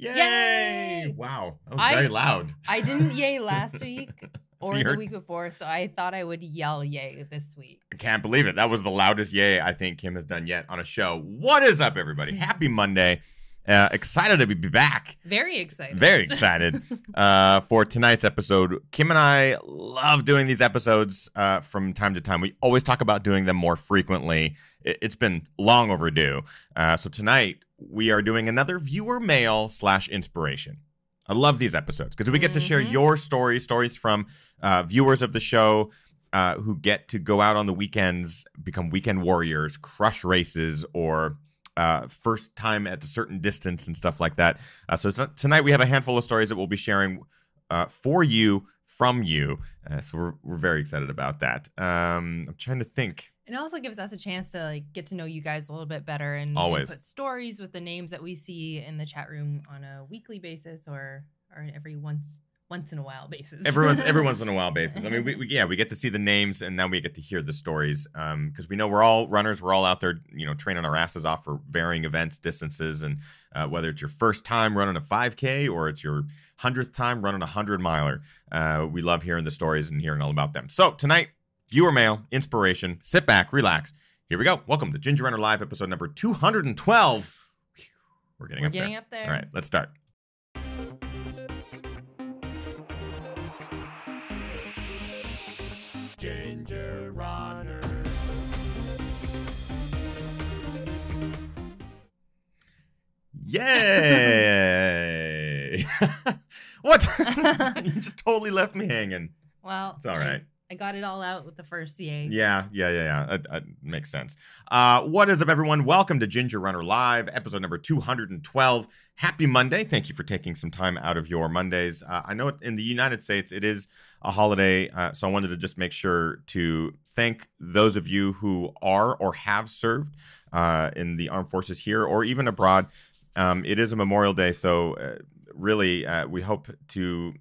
Yay! Wow, that was very loud. I didn't yay last week or So the week before, so I thought I would yell yay this week. I can't believe it. That was the loudest yay I think Kim has done yet on a show. What is up, everybody? Happy Monday. Excited to be back. Very excited. Very excited for tonight's episode. Kim and I love doing these episodes from time to time. We always talk about doing them more frequently. It's been long overdue. So tonight, we are doing another viewer mail / inspiration. I love these episodes because we get to share your stories from viewers of the show who get to go out on the weekends, become weekend warriors, crush races, or first time at a certain distance and stuff like that. So tonight we have a handful of stories that we'll be sharing for you, from you. So we're very excited about that. I'm trying to think. It also gives us a chance to get to know you guys a little bit better and put stories with the names that we see in the chat room on a weekly basis or every once in a while basis. Every once in a while basis. I mean, we get to see the names and then we get to hear the stories because we know we're all runners. We're all out there, training our asses off for varying events, distances, and whether it's your first time running a 5K or it's your 100th time running a 100-miler. We love hearing the stories and hearing all about them. So tonight, viewer mail, inspiration, sit back, relax. Here we go. Welcome to Ginger Runner Live, episode number 212. We're getting up there. All right, let's start. Ginger Runner. Yay! What? You just totally left me hanging. Well, it's all right. I got it all out with the first yay. Yeah. That makes sense. What is up, everyone? Welcome to Ginger Runner Live, episode number 212. Happy Monday. Thank you for taking some time out of your Mondays. I know in the United States it is a holiday, so I wanted to just make sure to thank those of you who are or have served in the armed forces here or even abroad. It is a Memorial Day, so really we hope to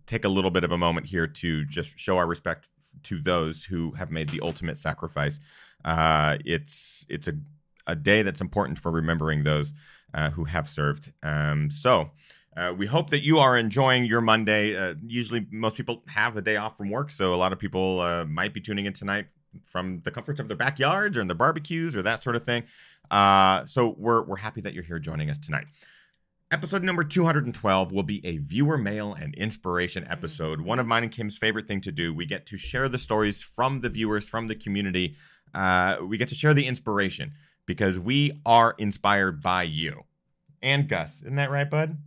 take a little bit of a moment here to just show our respect to those who have made the ultimate sacrifice. It's a day that's important for remembering those who have served. So we hope that you are enjoying your Monday. Usually most people have the day off from work, so a lot of people might be tuning in tonight from the comforts of their backyards or in their barbecues or that sort of thing. So we're happy that you're here joining us tonight. Episode number 212 will be a viewer mail and inspiration episode. One of mine and Kim's favorite thing to do. We get to share the stories from the viewers, from the community. We get to share the inspiration because we are inspired by you. And Gus, isn't that right, bud?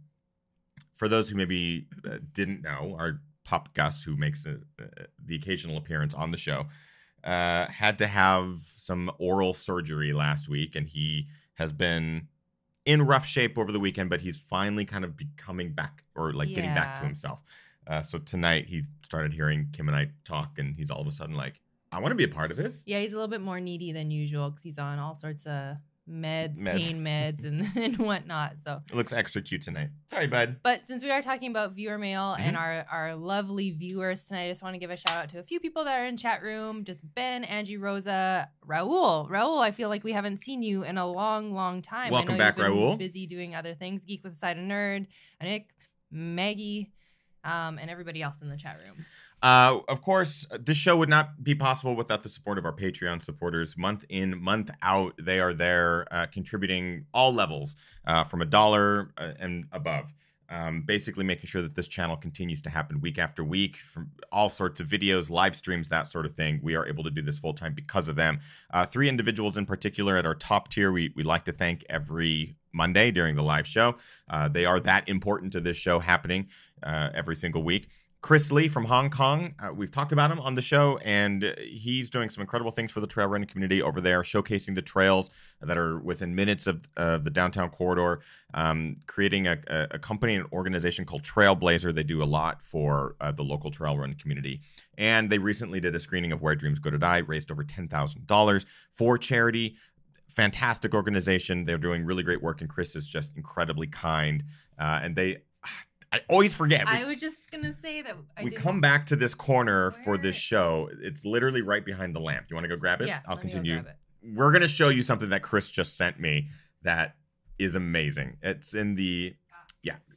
For those who maybe didn't know, our pup Gus, who makes the occasional appearance on the show, had to have some oral surgery last week, and he has been in rough shape over the weekend, but he's finally kind of becoming back or getting back to himself. So tonight he started hearing Kim and I talk, and he's all of a sudden like, I want to be a part of this. Yeah, he's a little bit more needy than usual because he's on all sorts of pain meds and whatnot. So it looks extra cute tonight. Sorry, bud. But since we are talking about viewer mail and our lovely viewers tonight, I just want to give a shout out to a few people that are in chat room. Just Ben, Angie, Rosa, Raul. Raul, I feel like we haven't seen you in a long time. Welcome I know back, you've been Raul. Busy doing other things. Geek with a Side of Nerd, Nick, Maggie, and everybody else in the chat room. Of course, this show would not be possible without the support of our Patreon supporters. Month in, month out, they are there contributing all levels from $1 and above. Basically making sure that this channel continues to happen week after week from all sorts of videos, live streams, that sort of thing. We are able to do this full time because of them. 3 individuals in particular at our top tier, we like to thank every Monday during the live show. They are that important to this show happening every single week. Chris Lee from Hong Kong, we've talked about him on the show, and he's doing some incredible things for the trail running community over there, showcasing the trails that are within minutes of the downtown corridor, creating a company and organization called Trailblazer. They do a lot for the local trail run community, and they recently did a screening of Where Dreams Go to Die, raised over $10,000 for charity. Fantastic organization. They're doing really great work, and Chris is just incredibly kind, and I always forget. I was just going to say that. We come back to this corner for this show. It's literally right behind the lamp. You want to go grab it? Yeah, I'll continue. Go grab it. We're going to show you something that Chris just sent me that is amazing. It's in the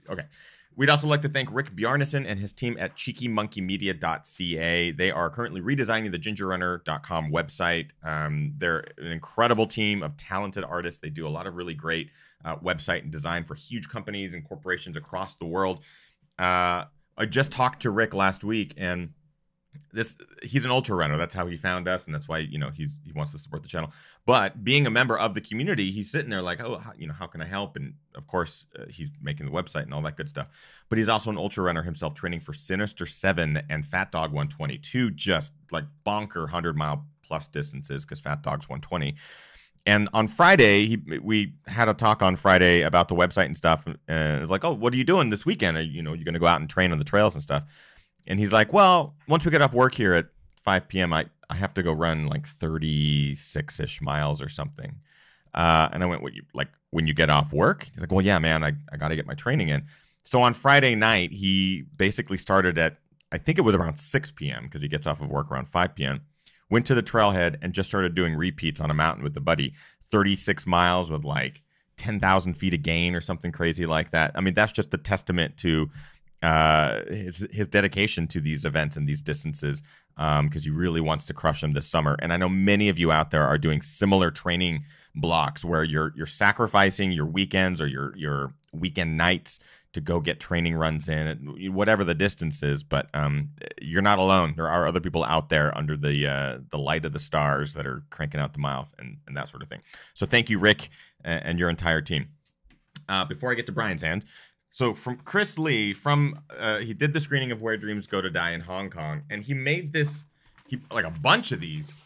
Okay. We'd also like to thank Rick Bjarnason and his team at cheekymonkeymedia.ca. They are currently redesigning the gingerrunner.com website. They're an incredible team of talented artists. They do a lot of really great website and design for huge companies and corporations across the world. I just talked to Rick last week, and he's an ultra runner. That's how he found us, and that's why he wants to support the channel. But being a member of the community, he's sitting there like, oh, how can I help? And of course, he's making the website and all that good stuff. But he's also an ultra runner himself, training for Sinister 7 and Fat Dog 122, just like bonker 100-mile plus distances, because Fat Dog's 120. And on Friday, we had a talk on Friday about the website and stuff. And it was like, oh, what are you doing this weekend? Are you going to go out and train on the trails and stuff? And he's like, well, once we get off work here at 5 p.m., I have to go run like 36-ish miles or something. And I went, when you get off work? He's like, well, yeah, man, I got to get my training in. So on Friday night, he basically started at, I think it was around 6 p.m. because he gets off of work around 5 p.m. Went to the trailhead and just started doing repeats on a mountain with the buddy. 36 miles with like 10,000 feet of gain or something crazy like that. I mean, that's just a testament to his dedication to these events and these distances, because he really wants to crush them this summer. And I know many of you out there are doing similar training blocks where you're sacrificing your weekends or your weekend nights to go get training runs in, whatever the distance is. But you're not alone. There are other people out there under the light of the stars that are cranking out the miles and that sort of thing. So thank you, Rick, and your entire team. Before I get to Brian's hand, so from Chris Lee, he did the screening of Where Dreams Go to Die in Hong Kong, and he made like a bunch of these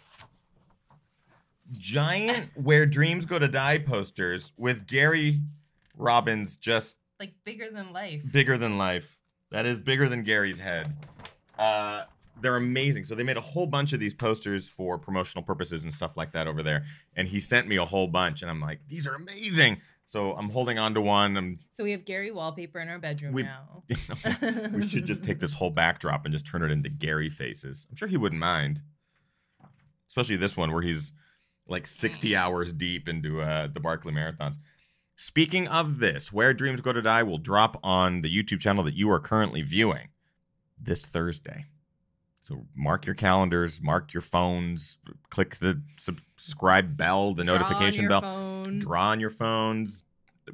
giant Where Dreams Go to Die posters with Gary Robbins just like bigger than life. Bigger than life. That is bigger than Gary's head. They're amazing. So they made a whole bunch of these posters for promotional purposes and stuff like that over there, and he sent me a whole bunch, and I'm like, these are amazing. So I'm holding on to one. So we have Gary wallpaper in our bedroom now. We should just take this whole backdrop and just turn it into Gary faces. I'm sure he wouldn't mind. Especially this one where he's like 60 hours deep into the Barkley Marathons. Speaking of this, Where Dreams Go to Die will drop on the YouTube channel that you are currently viewing this Thursday. So mark your calendars, mark your phones, click the subscribe bell, the notification bell. Draw on your phones,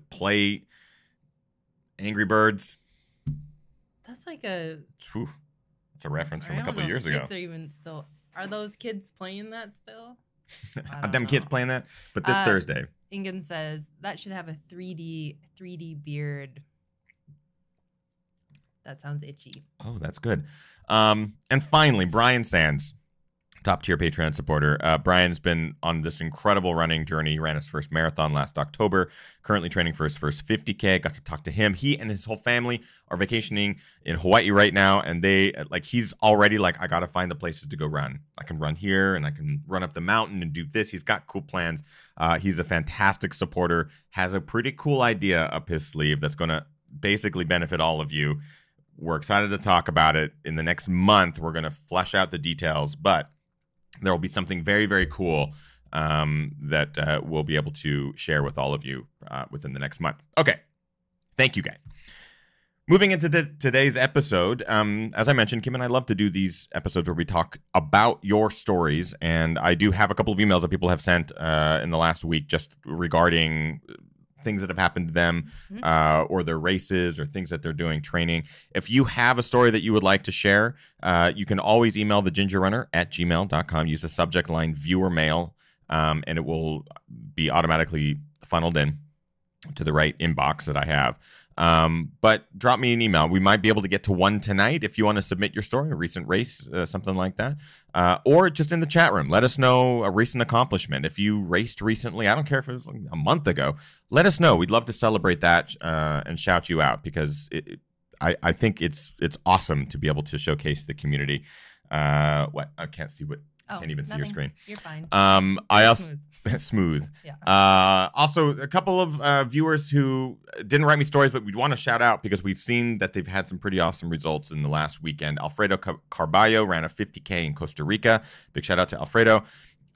play Angry Birds. That's like a... It's a reference from a couple of years ago. Are those kids playing that still? Are them kids playing that? But this Thursday. Ingen says, that should have a 3D beard. That sounds itchy. Oh, that's good. And finally, Brian Sands, top tier Patreon supporter. Brian's been on this incredible running journey. He ran his first marathon last October, currently training for his first 50K. Got to talk to him. He and his whole family are vacationing in Hawaii right now. And he's already like, I got to find the places to go run. I can run here and I can run up the mountain and do this. He's got cool plans. He's a fantastic supporter, has a pretty cool idea up his sleeve that's going to basically benefit all of you. We're excited to talk about it. In the next month, we're going to flesh out the details, but there will be something very, very cool that we'll be able to share with all of you within the next month. Okay. Thank you, guys. Moving into today's episode, as I mentioned, Kim and I love to do these episodes where we talk about your stories, and I do have a couple of emails that people have sent in the last week just regarding things that have happened to them or their races or things that they're doing training. If you have a story that you would like to share, you can always email thegingerrunner@gmail.com. Use the subject line viewer mail, and it will be automatically funneled in to the right inbox that I have. But drop me an email. We might be able to get to one tonight if you want to submit your story, a recent race, something like that. Or just in the chat room. Let us know a recent accomplishment. If you raced recently, I don't care if it was like a month ago, let us know. We'd love to celebrate that and shout you out, because I think it's awesome to be able to showcase the community. What? I can't see what. Can't even see your screen. You're fine. I also smooth. Yeah. Also, a couple of viewers who didn't write me stories, but we'd want to shout out because we've seen that they've had some pretty awesome results in the last weekend. Alfredo Carballo ran a 50K in Costa Rica. Big shout out to Alfredo.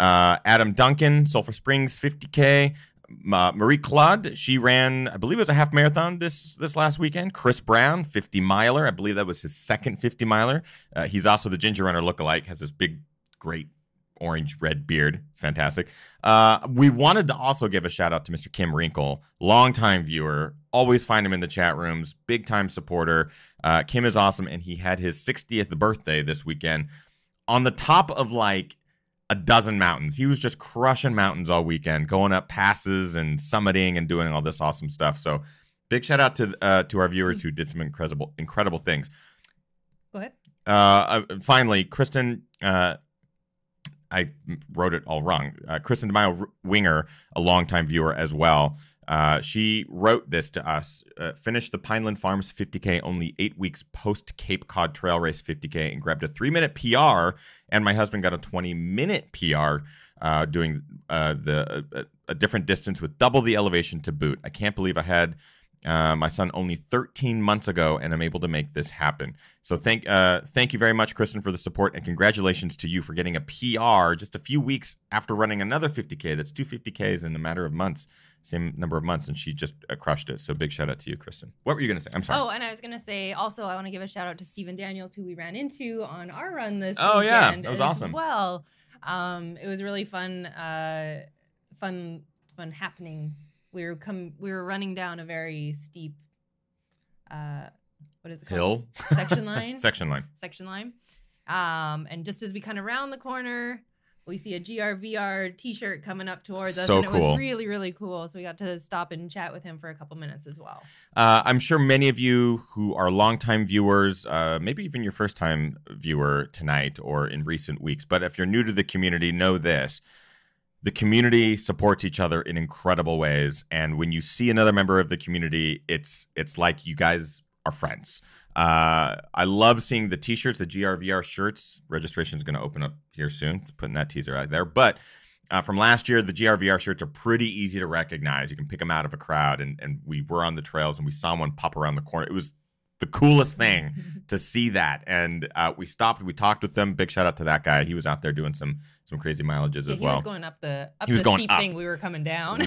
Adam Duncan, Sulphur Springs 50K. Marie Claude, she ran, I believe it was a half marathon this last weekend. Chris Brown, 50 miler. I believe that was his second 50 miler. He's also the Ginger Runner lookalike, has this big, great orange red beard. It's fantastic. We wanted to also give a shout out to Mr. Kim Wrinkle, longtime viewer. Always find him in the chat rooms, big time supporter. Kim is awesome, and he had his 60th birthday this weekend on the top of like a dozen mountains. He was just crushing mountains all weekend, going up passes and summiting and doing all this awesome stuff. So big shout out to our viewers who did some incredible things. Go ahead. Finally, Kristen, I wrote it all wrong. Kristen DeMaio Winger, a longtime viewer as well. She wrote this to us. Finished the Pineland Farms 50K only 8 weeks post Cape Cod Trail Race 50K and grabbed a 3-minute PR. And my husband got a 20-minute PR doing a different distance with double the elevation to boot. I can't believe I had my son only 13 months ago, and I'm able to make this happen. So thank you very much, Kristen, for the support, and congratulations to you for getting a PR just a few weeks after running another 50K. That's 2 50Ks in a matter of months, same number of months, and she just crushed it. So big shout out to you, Kristen. What were you going to say? I'm sorry. Oh, and I was going to say also I want to give a shout out to Stephen Daniels, who we ran into on our run this weekend. Yeah, that was awesome. Well, it was really fun happening. We were running down a very steep, what is it called? Hill? Section line? Section line. And just as we kind of round the corner, we see a GRVR t-shirt coming up towards us. So and it cool. was really, really cool. So we got to stop and chat with him for a couple minutes as well. I'm sure many of you who are longtime viewers, maybe even your first time viewer tonight or in recent weeks, but if you're new to the community, know this. The community supports each other in incredible ways, and when you see another member of the community, it's like you guys are friends. I love seeing the t-shirts, the GRVR shirts. Registration is going to open up here soon, putting that teaser out there. But from last year, the GRVR shirts are pretty easy to recognize. You can pick them out of a crowd, and we were on the trails, and we saw one pop around the corner. It was the coolest thing to see that, and we stopped. We talked with them. Big shout out to that guy. He was out there doing some crazy mileages as well. He was going up the steep thing. We were coming down.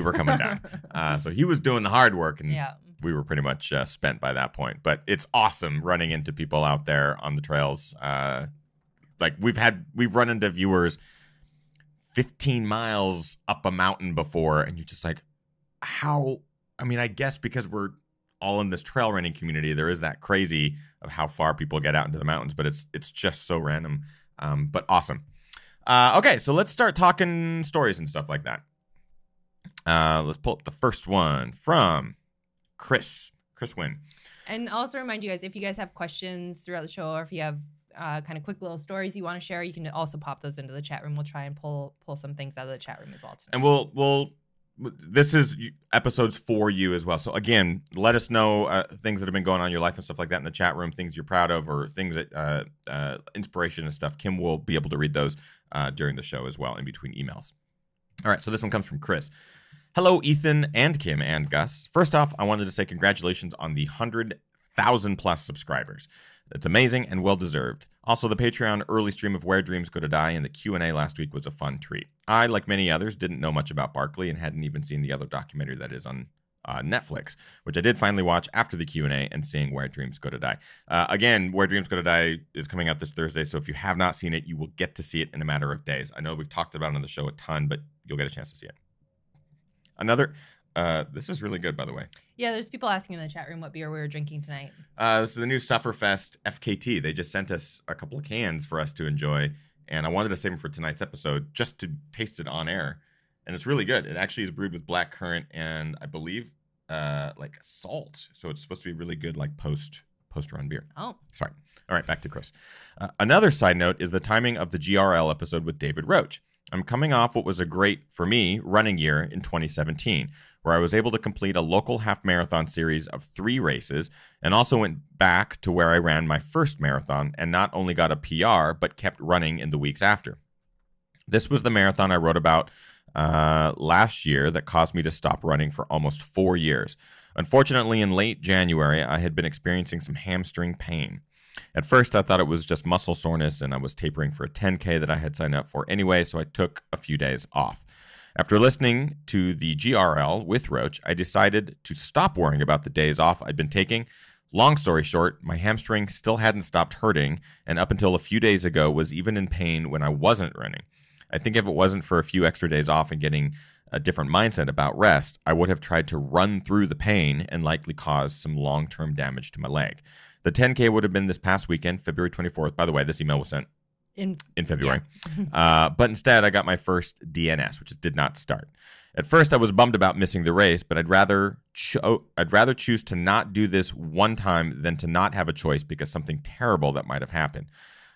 So he was doing the hard work, and yeah. We were pretty much spent by that point. But it's awesome running into people out there on the trails. Like we've run into viewers 15 miles up a mountain before, and you're just like, how? I mean, I guess because we're all in this trail running community, there is that crazy of how far people get out into the mountains, but it's just so random, but awesome. Okay, so let's start talking stories and stuff like that. Let's pull up the first one from Chris Wynn. And also remind you guys, if you guys have questions throughout the show, or if you have kind of quick little stories you want to share, you can also pop those into the chat room. We'll try and pull some things out of the chat room as well tonight. And we'll this is episodes for you as well. So again, let us know things that have been going on in your life and stuff like that in the chat room, things you're proud of, or things that inspiration and stuff. Kim will be able to read those during the show as well, in between emails. All right, so this one comes from Chris. Hello, Ethan and Kim and Gus. First off, I wanted to say congratulations on the 100,000 plus subscribers. It's amazing and well-deserved. Also, the Patreon early stream of Where Dreams Go to Die and the Q&A last week was a fun treat. I, like many others, didn't know much about Barkley and hadn't even seen the other documentary that is on Netflix, which I did finally watch after the Q&A and seeing Where Dreams Go to Die. Again, Where Dreams Go to Die is coming out this Thursday, so if you have not seen it, you will get to see it in a matter of days. I know we've talked about it on the show a ton, but you'll get a chance to see it. This is really good, by the way. Yeah, there's people asking in the chat room what beer we were drinking tonight. This is the new Sufferfest FKT. They just sent us a couple of cans for us to enjoy, and I wanted to save them for tonight's episode just to taste it on air. And it's really good. It actually is brewed with black currant and I believe like salt. So it's supposed to be really good, like post-run beer. Oh. Sorry. All right, back to Chris. Another side note is the timing of the GRL episode with David Roach. I'm coming off what was a great, for me, running year in 2017, where I was able to complete a local half marathon series of 3 races and also went back to where I ran my first marathon and not only got a PR, but kept running in the weeks after. This was the marathon I wrote about last year that caused me to stop running for almost 4 years. Unfortunately, in late January, I had been experiencing some hamstring pain. At first, I thought it was just muscle soreness, and I was tapering for a 10K that I had signed up for anyway, so I took a few days off. After listening to the GRL with Roach, I decided to stop worrying about the days off I'd been taking. Long story short, my hamstring still hadn't stopped hurting, and up until a few days ago was even in pain when I wasn't running. I think if it wasn't for a few extra days off and getting a different mindset about rest, I would have tried to run through the pain and likely cause some long-term damage to my leg. The 10K would have been this past weekend, February 24th. By the way, this email was sent in February. Yeah. But instead, I got my first DNS, which did not start. At first, I was bummed about missing the race, but I'd rather choose to not do this one time than to not have a choice because something terrible that might have happened.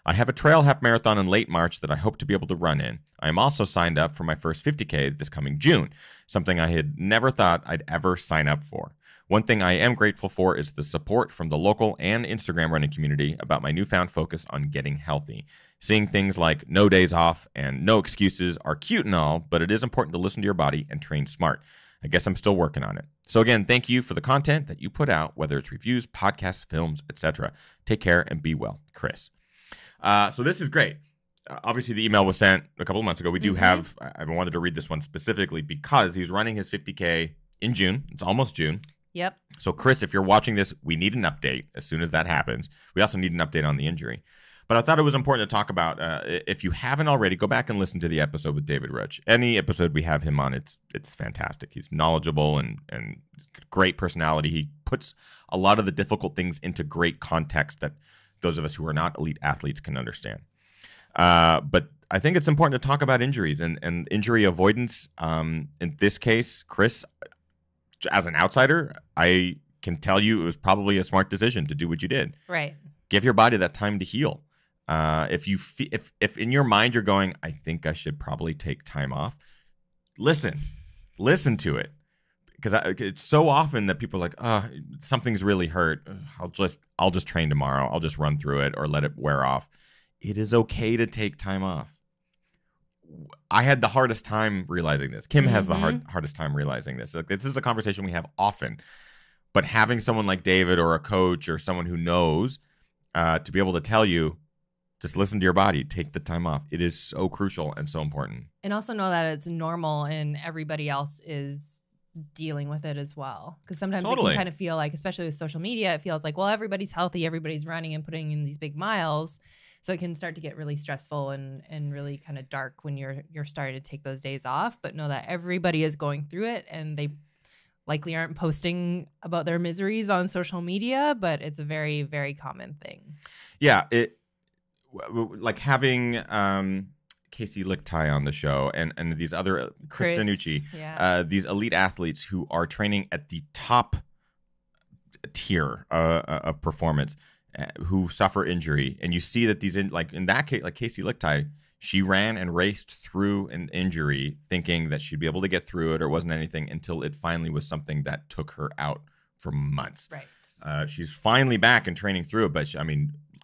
I have a trail half marathon in late March that I hope to be able to run in. I am also signed up for my first 50K this coming June, something I had never thought I'd ever sign up for. One thing I am grateful for is the support from the local and Instagram running community about my newfound focus on getting healthy. Seeing things like no days off and no excuses are cute and all, but it is important to listen to your body and train smart. I guess I'm still working on it. So again, thank you for the content that you put out, whether it's reviews, podcasts, films, etc. Take care and be well, Chris. So this is great. Obviously, the email was sent a couple of months ago. We do have, I wanted to read this one specifically because he's running his 50K in June. It's almost June. Yep. So, Chris, if you're watching this, we need an update as soon as that happens. We also need an update on the injury. But I thought it was important to talk about, if you haven't already, go back and listen to the episode with David Roach. Any episode we have him on, it's fantastic. He's knowledgeable and great personality. He puts a lot of the difficult things into great context that those of us who are not elite athletes can understand. But I think it's important to talk about injuries and injury avoidance. In this case, Chris, as an outsider, I can tell you it was probably a smart decision to do what you did. Right. Give your body that time to heal. If in your mind you're going, I think I should probably take time off, listen to it. Because it's so often that people are like, oh, something's really hurt. I'll just train tomorrow. I'll just run through it or let it wear off. It is okay to take time off. I had the hardest time realizing this. Kim has the hardest time realizing this. Like, this is a conversation we have often. But having someone like David or a coach or someone who knows to be able to tell you, just listen to your body, take the time off. It is so crucial and so important. And also know that it's normal and everybody else is dealing with it as well, because sometimes it can kind of feel like, especially with social media, it feels like, well, everybody's healthy, everybody's running and putting in these big miles, so it can start to get really stressful and really kind of dark when you're starting to take those days off. But know that everybody is going through it, and they likely aren't posting about their miseries on social media, but it's a very, very common thing. Yeah, it like having Casey Lichtai on the show and these other Chris Danucci, these elite athletes who are training at the top tier of performance, who suffer injury, and you see that these in that case, like Casey Lichtai, she ran and raced through an injury thinking that she'd be able to get through it or wasn't anything until it finally was something that took her out for months. Right. She's finally back and training through it, but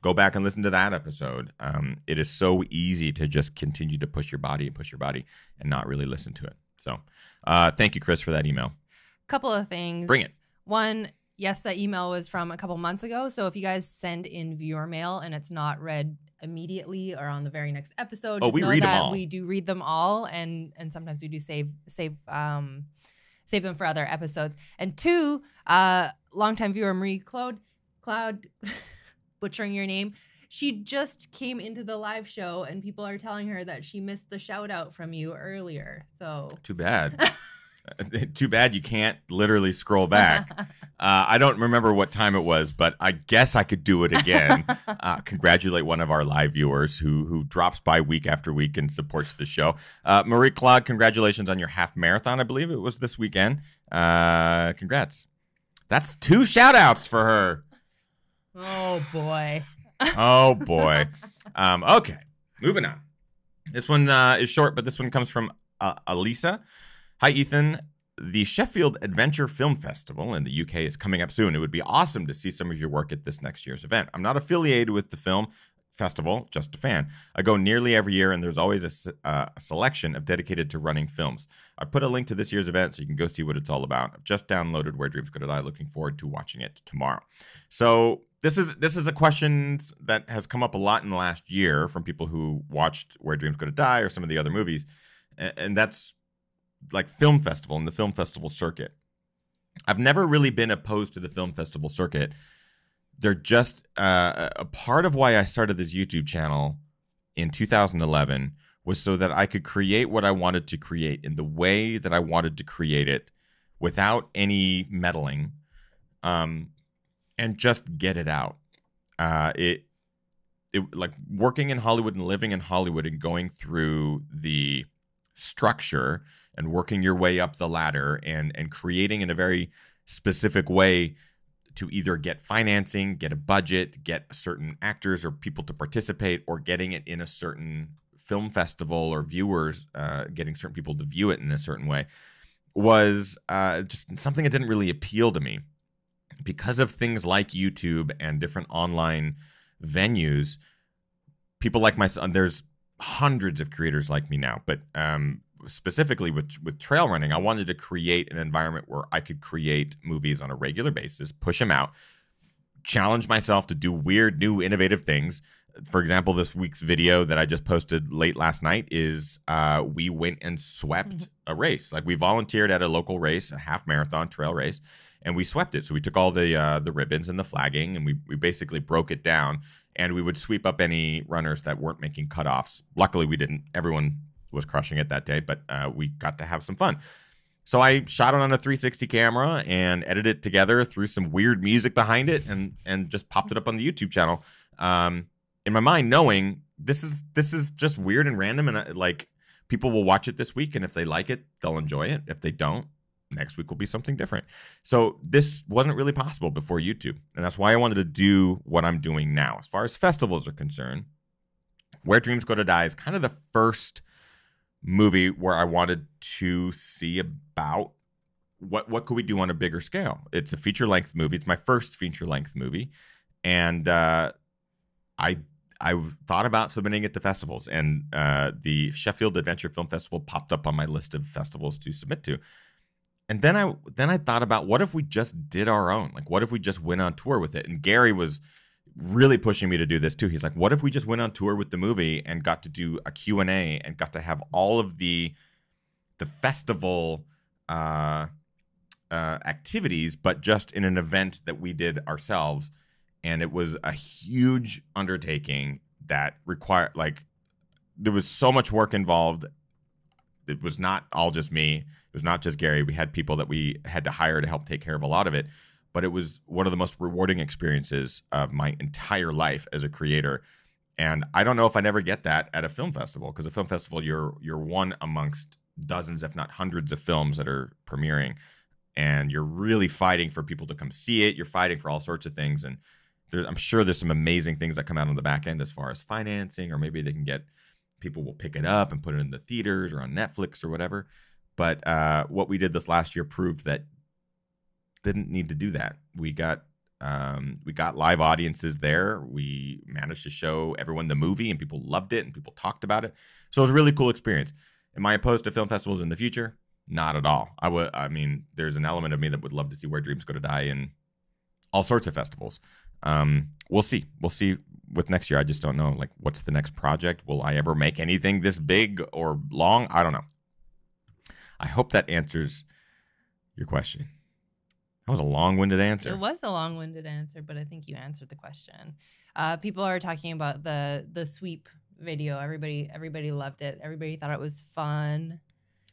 go back and listen to that episode. It is so easy to just continue to push your body and not really listen to it. So thank you, Chris, for that email. Couple of things. Bring it. One, yes, that email was from a couple months ago. So if you guys send in viewer mail and it's not read immediately or on the very next episode, just we know read that them all. We do read them all, and sometimes we do save them for other episodes. And two, longtime viewer Marie Cloud butchering your name, she just came into the live show and people are telling her that she missed the shout out from you earlier. So too bad. Too bad you can't literally scroll back. I don't remember what time it was, but I guess I could do it again. Congratulate one of our live viewers who drops by week after week and supports the show. Marie Claude, congratulations on your half marathon. I believe it was this weekend. Congrats. That's 2 shout outs for her. Oh, boy. Oh, boy. Okay, moving on. This one is short, but this one comes from Alisa. Hi, Ethan. The Sheffield Adventure Film Festival in the UK is coming up soon. It would be awesome to see some of your work at this next year's event. I'm not affiliated with the film festival, just a fan. I go nearly every year, and there's always a selection of dedicated to running films. I put a link to this year's event so you can go see what it's all about. I've just downloaded Where Dreams Go to Die. Looking forward to watching it tomorrow. So this is a question that has come up a lot in the last year from people who watched Where Dreams Go to Die or some of the other movies, and that's like film festival and the film festival circuit. I've never really been opposed to the film festival circuit. They're just a part of why I started this YouTube channel in 2011 was so that I could create what I wanted to create in the way that I wanted to create it without any meddling, and just get it out. It like working in Hollywood and living in Hollywood and going through the structure and working your way up the ladder and creating in a very specific way to either get financing, get a budget, get certain actors or people to participate, or getting it in a certain film festival or viewers, getting certain people to view it in a certain way, was just something that didn't really appeal to me. Because of things like YouTube and different online venues, people like myself, there's hundreds of creators like me now, but specifically with trail running, I wanted to create an environment where I could create movies on a regular basis, push them out, challenge myself to do weird, new, innovative things. For example, this week's video that I just posted late last night is we went and swept a race. Like, we volunteered at a local race, a half marathon trail race, and we swept it. So we took all the ribbons and the flagging, and we basically broke it down, and we would sweep up any runners that weren't making cutoffs. Luckily, we didn't. Everyone was crushing it that day, but we got to have some fun. So I shot it on a 360 camera and edited it together, threw some weird music behind it, and just popped it up on the YouTube channel. In my mind, knowing this is just weird and random, and like, people will watch it this week, and if they like it, they'll enjoy it. If they don't, next week will be something different. So this wasn't really possible before YouTube, and that's why I wanted to do what I'm doing now. As far as festivals are concerned, Where Dreams Go to Die is kind of the first movie where I wanted to see about what could we do on a bigger scale. It's a feature-length movie. It's my first feature-length movie, and I thought about submitting it to festivals, and the Sheffield Adventure Film Festival popped up on my list of festivals to submit to. And then I thought about, what if we just did our own? Like, what if we just went on tour with it? And Gary was really pushing me to do this too. He's like, what if we just went on tour with the movie and got to do a Q&A and got to have all of the festival activities, but just in an event that we did ourselves. And it was a huge undertaking that required, like, there was so much work involved. It was not all just me. It was not just Gary. We had people that we had to hire to help take care of a lot of it. But it was one of the most rewarding experiences of my entire life as a creator. And I don't know if I never get that at a film festival, because a film festival, you're one amongst dozens, if not hundreds, of films that are premiering. And you're really fighting for people to come see it. You're fighting for all sorts of things. And I'm sure there's some amazing things that come out on the back end as far as financing, or maybe they can get people will pick it up and put it in the theaters or on Netflix or whatever. But what we did this last year proved that didn't need to do that. We got live audiences there. We managed to show everyone the movie, and people loved it, and people talked about it. So it was a really cool experience. Am I opposed to film festivals in the future? Not at all. I mean, there's an element of me that would love to see Where Dreams Go to Die in all sorts of festivals. We'll see. We'll see with next year. I just don't know. Like, what's the next project? Will I ever make anything this big or long? I don't know. I hope that answers your question. That was a long-winded answer. It was a long-winded answer, but I think you answered the question. People are talking about the sweep video. Everybody loved it. Everybody thought it was fun.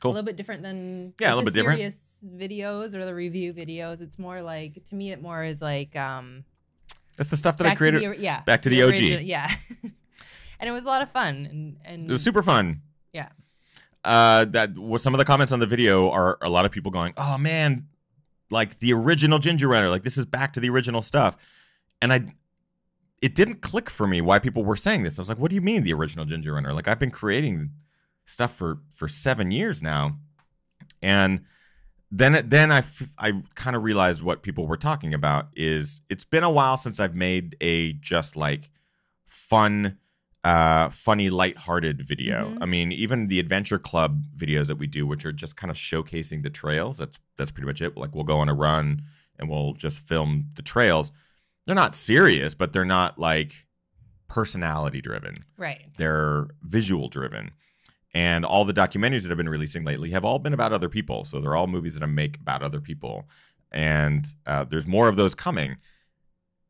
Cool. A little bit different than a little bit different serious videos or the review videos. It's more like, to me, it more is like that's the stuff that I created. Back to the OG. Yeah. And it was a lot of fun, and it was super fun. Yeah. Some of the comments on the video are a lot of people going, "Oh man, like the original Ginger Runner, like this is back to the original stuff." And it didn't click for me why people were saying this. I was like, "What do you mean the original Ginger Runner? Like, I've been creating stuff for 7 years now." And then I kind of realized what people were talking about is it's been a while since I've made a just like fun, funny, lighthearted video. Mm-hmm. I mean, even the Adventure Club videos that we do, which are just kind of showcasing the trails. That's pretty much it. Like, we'll go on a run and we'll just film the trails. They're not serious, but they're not like personality driven. Right. They're visual driven. And all the documentaries that I've been releasing lately have all been about other people. So they're all movies that I make about other people. And there's more of those coming.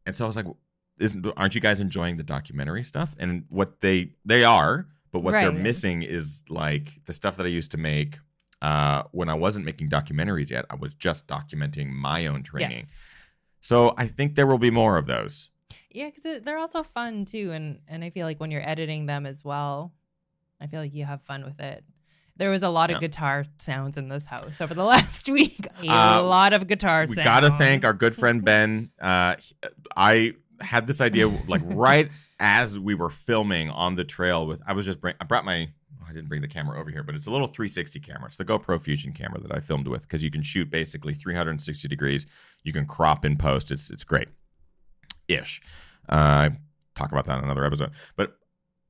And so I was like, aren't you guys enjoying the documentary stuff? And what they are, but what they're missing is like the stuff that I used to make when I wasn't making documentaries yet. I was just documenting my own training. Yes. So I think there will be more of those. Yeah, because they're also fun too. And I feel like when you're editing them as well, I feel like you have fun with it. There was a lot of guitar sounds in this house over the last week. A lot of guitar sounds. We got to thank our good friend Ben. I had this idea like right as we were filming on the trail I brought my, I didn't bring the camera over here, but it's a little 360 camera. It's the GoPro Fusion camera that I filmed with because you can shoot basically 360 degrees. You can crop in post. It's great. Ish. Talk about that in another episode. But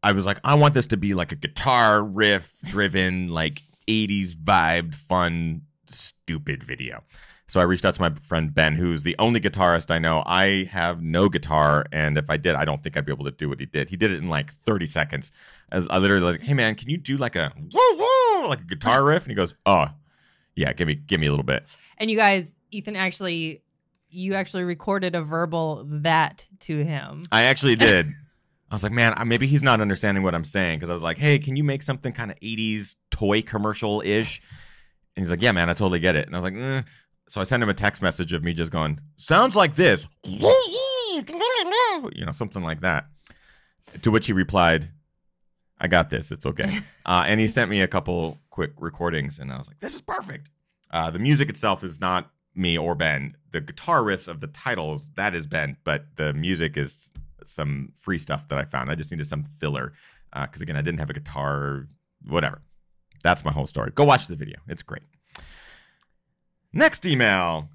I was like, I want this to be like a guitar riff driven, like 80s vibed, fun, stupid video. So I reached out to my friend Ben, who's the only guitarist I know. I have no guitar, and if I did, I don't think I'd be able to do what he did. He did it in like 30 seconds. As I literally was like, hey man, can you do like a woo woo, like a guitar riff? And he goes, oh, yeah, give me a little bit. And you guys, Ethan you actually recorded a verbal that to him. I actually did. I was like, man, maybe he's not understanding what I'm saying, because I was like, hey, can you make something kind of 80s toy commercial-ish? And he's like, yeah, man, I totally get it. And I was like, So I sent him a text message of me just going, sounds like this. Something like that. To which he replied, I got this. It's okay. And he sent me a couple quick recordings, and I was like, this is perfect. The music itself is not me or Ben. The guitar riffs of the titles, that is Ben, but the music is some free stuff that I found. I just needed some filler because, again, I didn't have a guitar, whatever. That's my whole story. Go watch the video. It's great. Next email.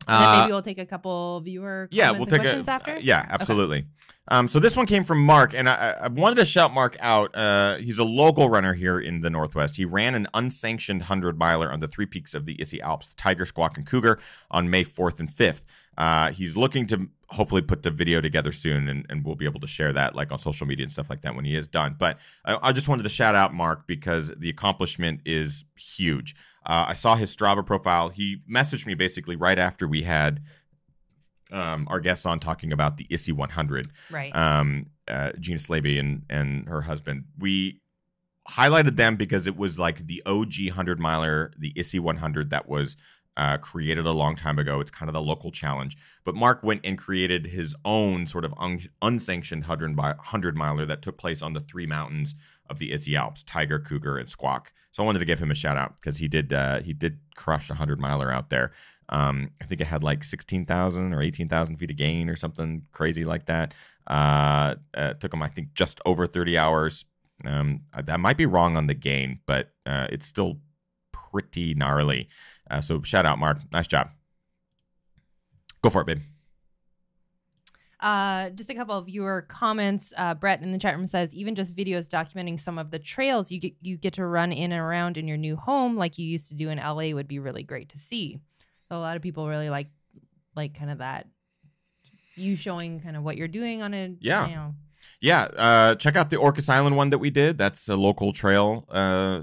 And then maybe we'll take a couple viewer comments and questions after? Yeah, absolutely. Okay. So this one came from Mark, and I wanted to shout Mark out. He's a local runner here in the Northwest. He ran an unsanctioned 100-miler on the three peaks of the Issy Alps, the Tiger, Squawk, and Cougar, on May 4th and 5th. He's looking to hopefully put the video together soon, and we'll be able to share that like on social media and stuff like that when he is done. But I just wanted to shout out Mark because the accomplishment is huge. I saw his Strava profile. He messaged me basically right after we had our guests on talking about the Issy 100. Right. Gina Slaby and her husband. We highlighted them because it was like the OG 100-miler, the Issy 100 that was created a long time ago. It's kind of the local challenge. But Mark went and created his own sort of unsanctioned 100-miler that took place on the three mountains of the Issy Alps, Tiger, Cougar, and Squawk. So I wanted to give him a shout out because he did crush a 100-miler out there. I think it had like 16,000 or 18,000 feet of gain or something crazy like that. Took him, I think, just over 30 hours. That might be wrong on the gain, but it's still pretty gnarly. So shout out, Mark. Nice job. Go for it, babe. Just a couple of viewer comments. Brett in the chat room says, even just videos documenting some of the trails you get to run in and around in your new home like you used to do in LA would be really great to see. So a lot of people really like kind of that, you showing kind of what you're doing on a, Yeah, check out the Orcas Island one that we did. That's a local trail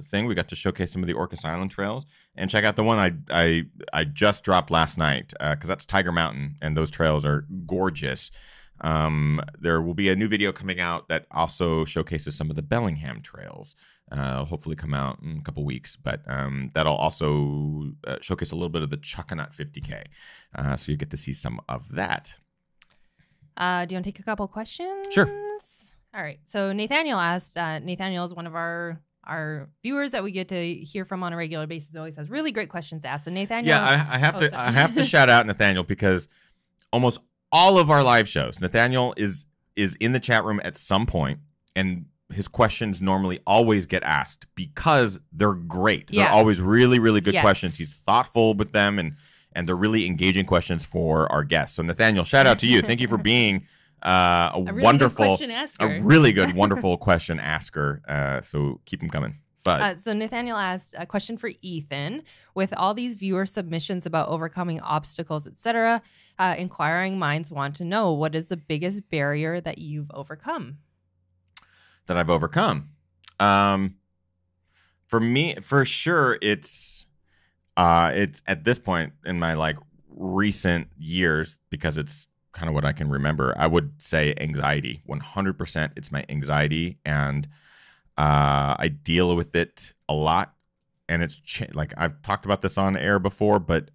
thing. We got to showcase some of the Orcas Island trails. And check out the one I just dropped last night because that's Tiger Mountain, and those trails are gorgeous. There will be a new video coming out that also showcases some of the Bellingham trails. Hopefully come out in a couple weeks, but that'll also showcase a little bit of the Chuckanut 50K. So you get to see some of that. Do you want to take a couple questions? Sure. All right. So Nathaniel asked, Nathaniel is one of our viewers that we get to hear from on a regular basis. Always has really great questions to ask. So Nathaniel. Yeah, I have to shout out Nathaniel because almost all of our live shows, Nathaniel is in the chat room at some point, and his questions normally always get asked because they're great. Yeah. They're always really, really good questions. He's thoughtful with them, and they're really engaging questions for our guests. So Nathaniel, shout out to you. Thank you for being a really wonderful, really good, wonderful question asker. So keep them coming. But so Nathaniel asked a question for Ethan. With all these viewer submissions about overcoming obstacles, etc., inquiring minds want to know, what is the biggest barrier that you've overcome? That I've overcome? For me, for sure, it's at this point in my like recent years, because it's kind of what I can remember. I would say anxiety, 100%. It's my anxiety, and I deal with it a lot. And it's like I've talked about this on air before, but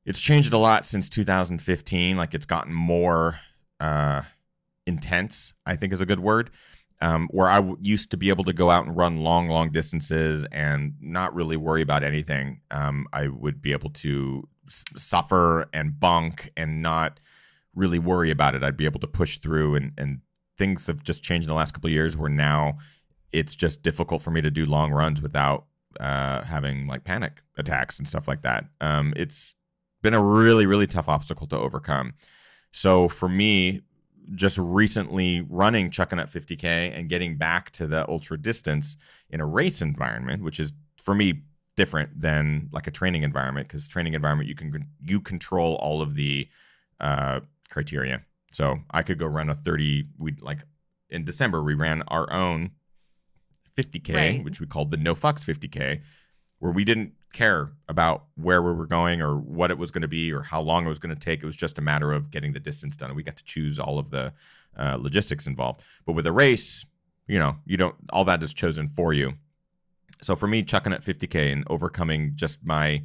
it's changed a lot since 2015. Like it's gotten more intense, I think is a good word. Where used to be able to go out and run long, long distances and not really worry about anything. I would be able to suffer and bunk and not really worry about it. I'd be able to push through, and things have just changed in the last couple of years where now it's just difficult for me to do long runs without having like panic attacks and stuff like that. It's been a really, really tough obstacle to overcome. So for me, just recently running Chuckanut 50K and getting back to the ultra distance in a race environment, which is for me different than like a training environment, because training environment you control all of the criteria. So I could go run a 30. We like in December we ran our own 50K, right, which we called the No Fucks 50K, where we didn't care about where we were going or what it was going to be or how long it was going to take. It was just a matter of getting the distance done. And we got to choose all of the logistics involved. But with a race, you don't, all that is chosen for you. So for me, Chuckanut 50K and overcoming just my,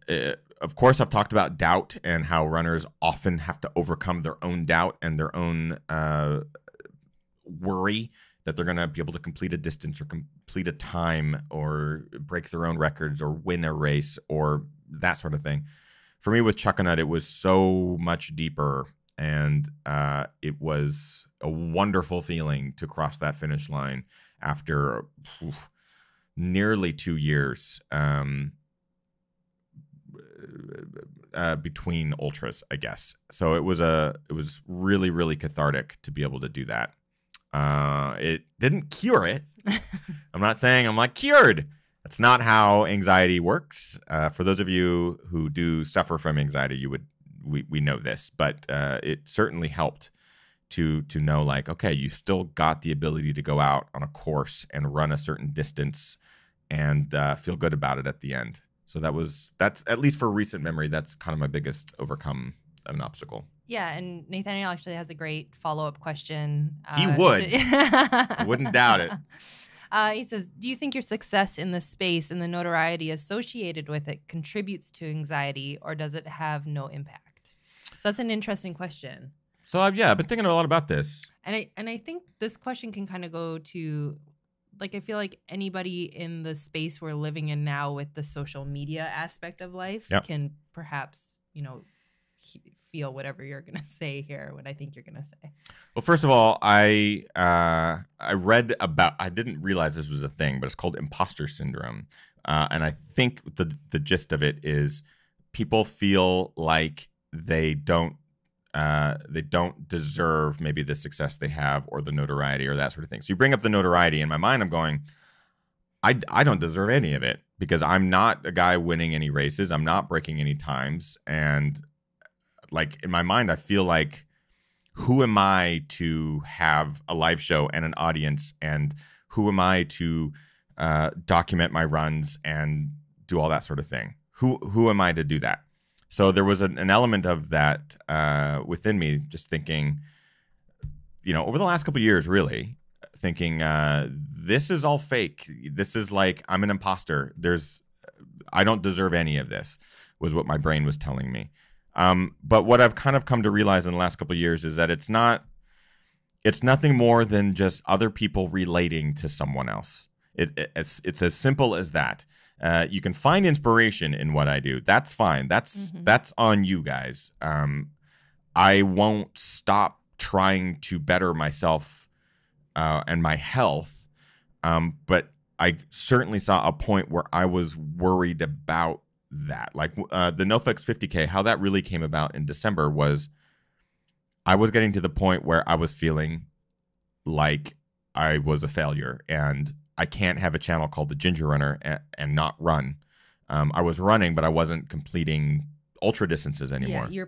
of course, I've talked about doubt and how runners often have to overcome their own doubt and their own worry that they're going to be able to complete a distance or complete a time or break their own records or win a race or that sort of thing. For me with Chuckanut, it was so much deeper, and it was a wonderful feeling to cross that finish line after nearly 2 years between ultras, I guess. So it was really, really cathartic to be able to do that. It didn't cure it. I'm not saying I'm like cured. That's not how anxiety works. For those of you who do suffer from anxiety, we know this, but it certainly helped to know like, okay, you still got the ability to go out on a course and run a certain distance and feel good about it at the end. So that's at least for recent memory, that's kind of my biggest overcome an obstacle. Yeah, and Nathaniel actually has a great follow-up question. He would. I wouldn't doubt it. He says, do you think your success in the space and the notoriety associated with it contributes to anxiety, or does it have no impact? So that's an interesting question. So I've been thinking a lot about this. And I think this question can kind of go to, like, I feel like anybody in the space we're living in now with the social media aspect of life can perhaps, feel whatever you're going to say here, what I think you're going to say. Well, first of all, I read about, I didn't realize this was a thing, but it's called imposter syndrome. And I think the gist of it is people feel like they don't deserve maybe the success they have or the notoriety or that sort of thing. So you bring up the notoriety. In my mind, I'm going, I don't deserve any of it because I'm not a guy winning any races. I'm not breaking any times. And like in my mind, I feel like, who am I to have a live show and an audience? And who am I to document my runs and do all that sort of thing? Who am I to do that? So there was an element of that within me, just thinking, over the last couple of years, really thinking, this is all fake. This is like, I'm an imposter. I don't deserve any of this, was what my brain was telling me. But what I've kind of come to realize in the last couple of years is that it's nothing more than just other people relating to someone else. It's as simple as that. You can find inspiration in what I do. That's fine. That's on you guys. I won't stop trying to better myself and my health. But I certainly saw a point where I was worried about that. Like the NoFX 50K, how that really came about in December was I was getting to the point where I was feeling like I was a failure and I can't have a channel called the Ginger Runner and not run. I was running, but I wasn't completing ultra distances anymore. Yeah,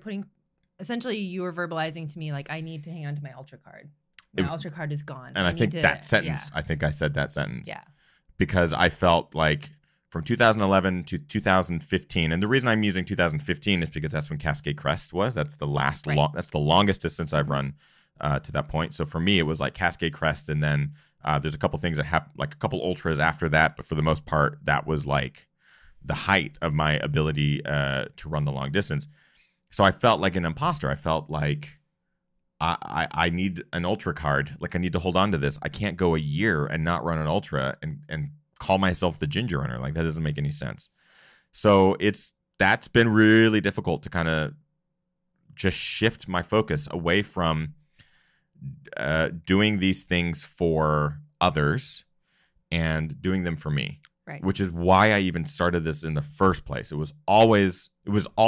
essentially you were verbalizing to me like, I need to hang on to my ultra card. My ultra card is gone. And I think that sentence, I think I said that sentence. Yeah. because I felt like from 2011 to 2015, and the reason I'm using 2015 is because that's when Cascade Crest was. That's the last that's the longest distance I've run to that point. So for me, it was like Cascade Crest, and then there's a couple things that happened, like a couple ultras after that. But for the most part, that was like the height of my ability to run the long distance. So I felt like an imposter. I felt like I need an ultra card. Like I need to hold on to this. I can't go a year and not run an ultra and call myself the ginger runner. Like that doesn't make any sense. So that's been really difficult to kind of just shift my focus away from doing these things for others and doing them for me. Right. Which is why I even started this in the first place. It was all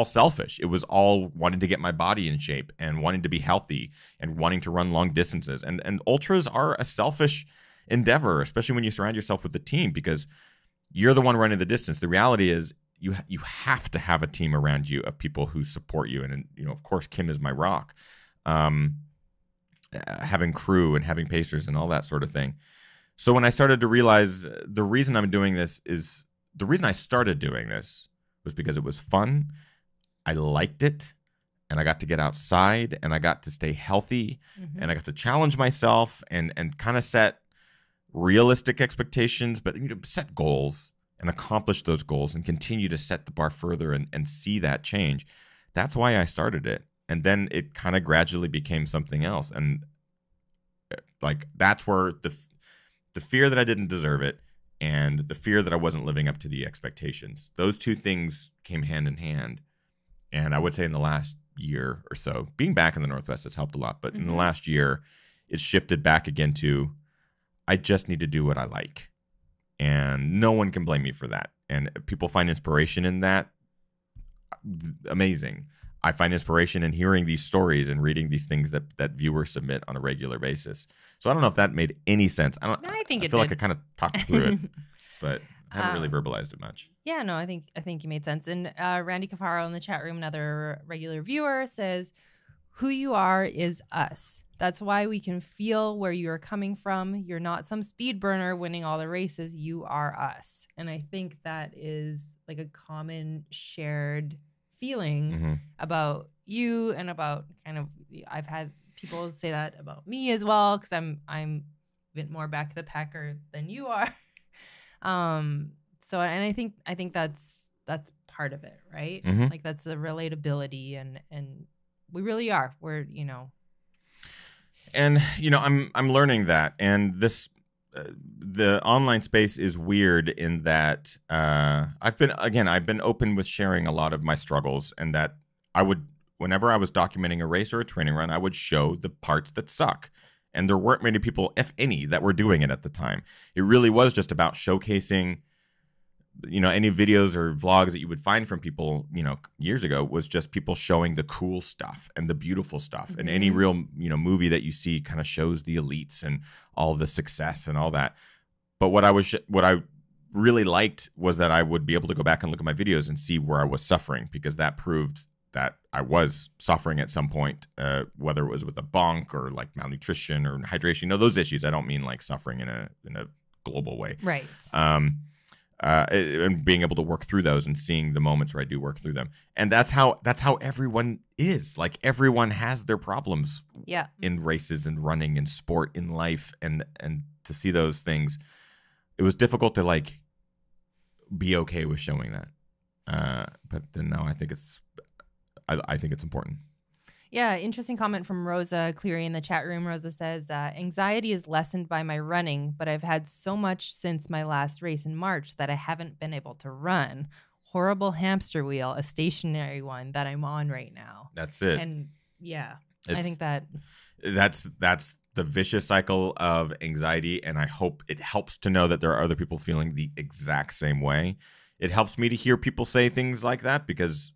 selfish. It was all wanting to get my body in shape and wanting to be healthy and wanting to run long distances. And ultras are a selfish endeavor, especially when you surround yourself with a team, because you're the one running the distance. The reality is you have to have a team around you of people who support you. And of course, Kim is my rock. Having crew and having pacers and all that sort of thing. So when I started to realize the reason I'm doing this is the reason I started doing this was because it was fun. I liked it, and I got to get outside, and I got to stay healthy, and I got to challenge myself and kind of set realistic expectations, but set goals and accomplish those goals and continue to set the bar further and see that change. That's why I started it. And then it kind of gradually became something else. And like that's where the fear that I didn't deserve it and the fear that I wasn't living up to the expectations, those two things came hand in hand. And I would say in the last year or so, being back in the Northwest has helped a lot. But in the last year, it's shifted back again to I just need to do what I like. And no one can blame me for that. And people find inspiration in that. Amazing. I find inspiration in hearing these stories and reading these things that viewers submit on a regular basis. So I don't know if that made any sense. I feel like I kind of talked through it, but I haven't really verbalized it much. Yeah, no, I think you made sense. And Randy Cafaro in the chat room, another regular viewer, says, "Who you are is us. That's why we can feel where you are coming from. You're not some speed burner winning all the races. You are us." And I think that is like a common shared feeling about you and about kind of, I've had people say that about me as well, because I'm a bit more back of the packer than you are. So, and I think that's part of it, right? Like that's the relatability, and we really are. We're and I'm learning that, and this the online space is weird in that I've been open with sharing a lot of my struggles, and that whenever I was documenting a race or a training run, I would show the parts that suck. And there weren't many people, if any, that were doing it at the time. It really was just about showcasing, any videos or vlogs that you would find from people, years ago, was just people showing the cool stuff and the beautiful stuff. And any real, movie that you see kind of shows the elites and all the success and all that. But what I really liked was that I would be able to go back and look at my videos and see where I was suffering, because that proved that I was suffering at some point, whether it was with a bonk or like malnutrition or hydration. Those issues. I don't mean like suffering in a global way. Right. And being able to work through those and seeing the moments where I do work through them. And that's how everyone is. Like everyone has their problems in races and running and sport in life. And to see those things, it was difficult to like be okay with showing that. But then now I think it's important. Yeah, interesting comment from Rosa Cleary in the chat room. Rosa says, anxiety is lessened by my running, but I've had so much since my last race in March that I haven't been able to run. Horrible hamster wheel, a stationary one that I'm on right now. That's it. And I think that's the vicious cycle of anxiety. And I hope it helps to know that there are other people feeling the exact same way. It helps me to hear people say things like that, because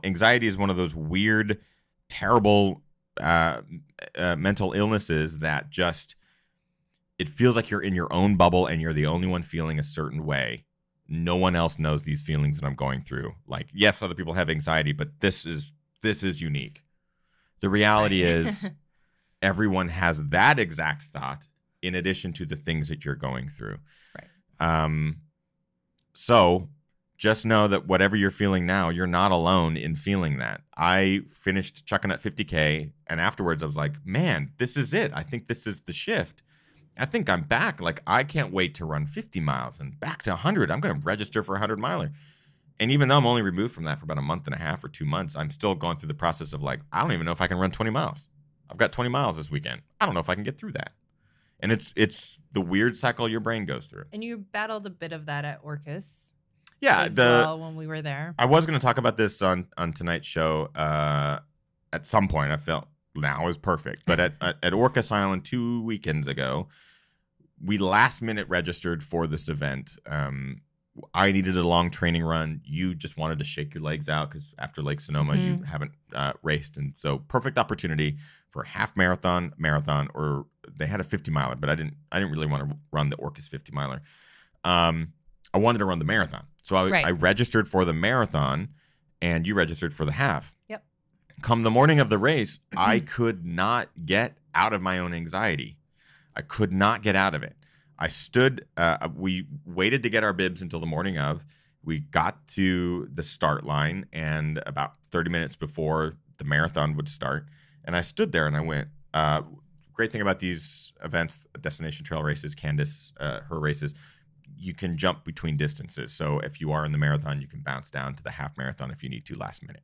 anxiety is one of those weird, terrible mental illnesses that just, it feels like you're in your own bubble and you're the only one feeling a certain way. No one else knows these feelings that I'm going through. Like, yes, other people have anxiety, but this is unique. The reality is everyone has that exact thought in addition to the things that you're going through. So just know that whatever you're feeling now, you're not alone in feeling that. I finished chucking at 50K, and afterwards I was like, man, this is it. I think this is the shift. I think I'm back. Like, I can't wait to run 50 miles and back to 100. I'm going to register for a 100-miler. And even though I'm only removed from that for about a month and a half or 2 months, I'm still going through the process of like, I don't even know if I can run 20 miles. I've got 20 miles this weekend. I don't know if I can get through that. And it's the weird cycle your brain goes through. And you battled a bit of that at Orcus. Yeah, well, when we were there. I was going to talk about this on tonight's show at some point. I felt now is perfect. But at Orcus Island 2 weekends ago, we last minute registered for this event. I needed a long training run. You just wanted to shake your legs out because after Lake Sonoma, you haven't raced. And so perfect opportunity for a half marathon, or they had a 50-miler, but I didn't really want to run the Orcus 50-miler. I wanted to run the marathon. So I registered for the marathon, and you registered for the half. Yep. Come the morning of the race, I could not get out of my own anxiety. I could not get out of it. I stood, we waited to get our bibs until the morning of. We got to the start line, and about 30 minutes before the marathon would start, and I stood there and I went, great thing about these events, Destination Trail races, Candace, her races, you can jump between distances. So if you are in the marathon, you can bounce down to the half marathon if you need to last minute.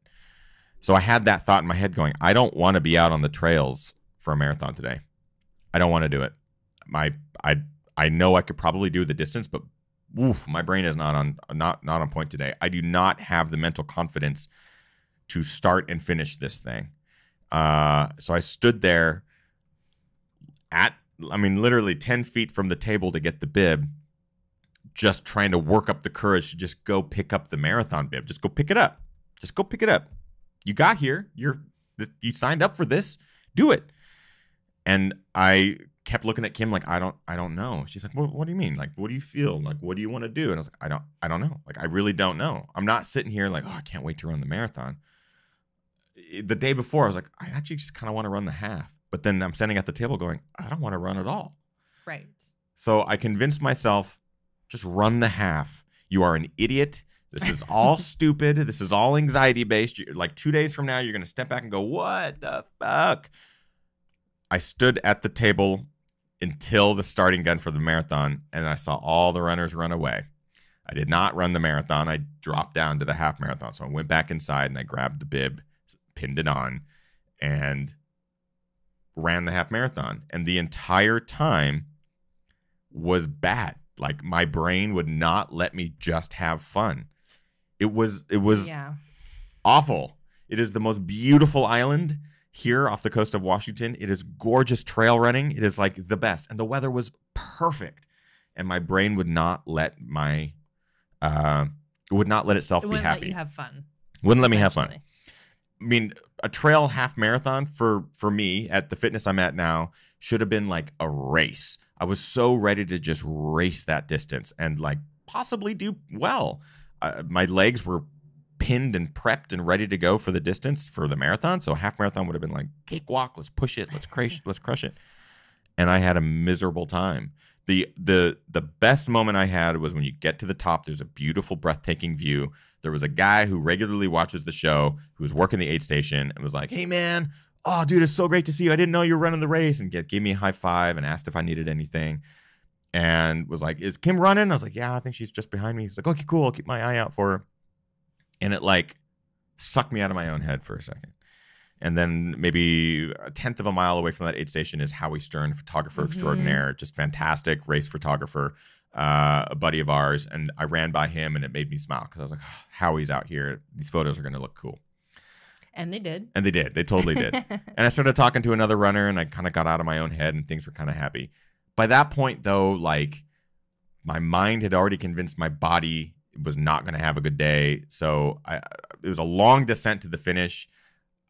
So I had that thought in my head going, I don't want to be out on the trails for a marathon today. I don't want to do it. I know I could probably do the distance, but my brain is not on point today. I do not have the mental confidence to start and finish this thing. So I stood there literally 10 feet from the table to get the bib, just trying to work up the courage to just go pick up the marathon bib. Just go pick it up. Just go pick it up. You got here. You signed up for this. Do it. And I kept looking at Kim like, I don't know. She's like, what do you mean? Like, what do you feel? Like, what do you want to do? And I was like, I don't know. Like, I really don't know. I'm not sitting here like, oh, I can't wait to run the marathon. The day before, I was like, I actually just kind of want to run the half. But then I'm sitting at the table going, I don't want to run at all. Right. So I convinced myself, just run the half. You are an idiot. This is all stupid. This is all anxiety based. Like 2 days from now, you're going to step back and go, what the fuck? I stood at the table until the starting gun for the marathon, and I saw all the runners run away. I did not run the marathon. I dropped down to the half marathon. So I went back inside and I grabbed the bib, pinned it on, and ran the half marathon. And the entire time was bad. Like, my brain would not let me just have fun. It was awful. It is the most beautiful island here off the coast of Washington. It is gorgeous trail running. It is like the best. And the weather was perfect. And my brain would not let itself be happy. Wouldn't let you have fun. Wouldn't let me have fun. I mean, a trail half marathon for me at the fitness I'm at now should have been like a race. I was so ready to just race that distance and like possibly do well. My legs were pinned and prepped and ready to go for the distance for the marathon. So a half marathon would have been like cakewalk. Let's push it. Let's crush it. And I had a miserable time. The best moment I had was when you get to the top. There's a beautiful, breathtaking view. There was a guy who regularly watches the show who was working the aid station and was like, "Hey man, oh dude, it's so great to see you. I didn't know you were running the race," and gave me a high five and asked if I needed anything. And was like, "Is Kim running?" I was like, "Yeah, I think she's just behind me." He's like, "Okay, cool. I'll keep my eye out for her." And it like sucked me out of my own head for a second. And then maybe a 1/10 of a mile away from that aid station is Howie Stern, photographer extraordinaire, just fantastic race photographer, a buddy of ours. And I ran by him and it made me smile because I was like, oh, Howie's out here. These photos are going to look cool. And they did. And they did. They totally did. And I started talking to another runner and I kind of got out of my own head and things were kind of happy. By that point, though, like my mind had already convinced my body it was not going to have a good day. So it was a long descent to the finish.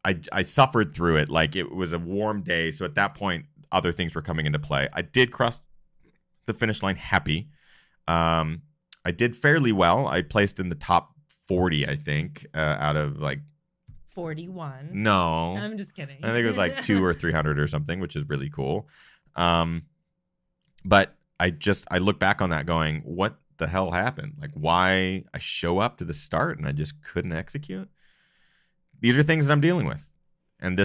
I suffered through it. Like it was a warm day. So at that point, other things were coming into play. I did cross the finish line happy. I did fairly well. I placed in the top 40, I think, out of like 41. No. I'm just kidding. I think it was like 200 or 300 or something, which is really cool. But I look back on that going, what the hell happened? Like, why I show up to the start and I just couldn't execute? These are things that I'm dealing with. And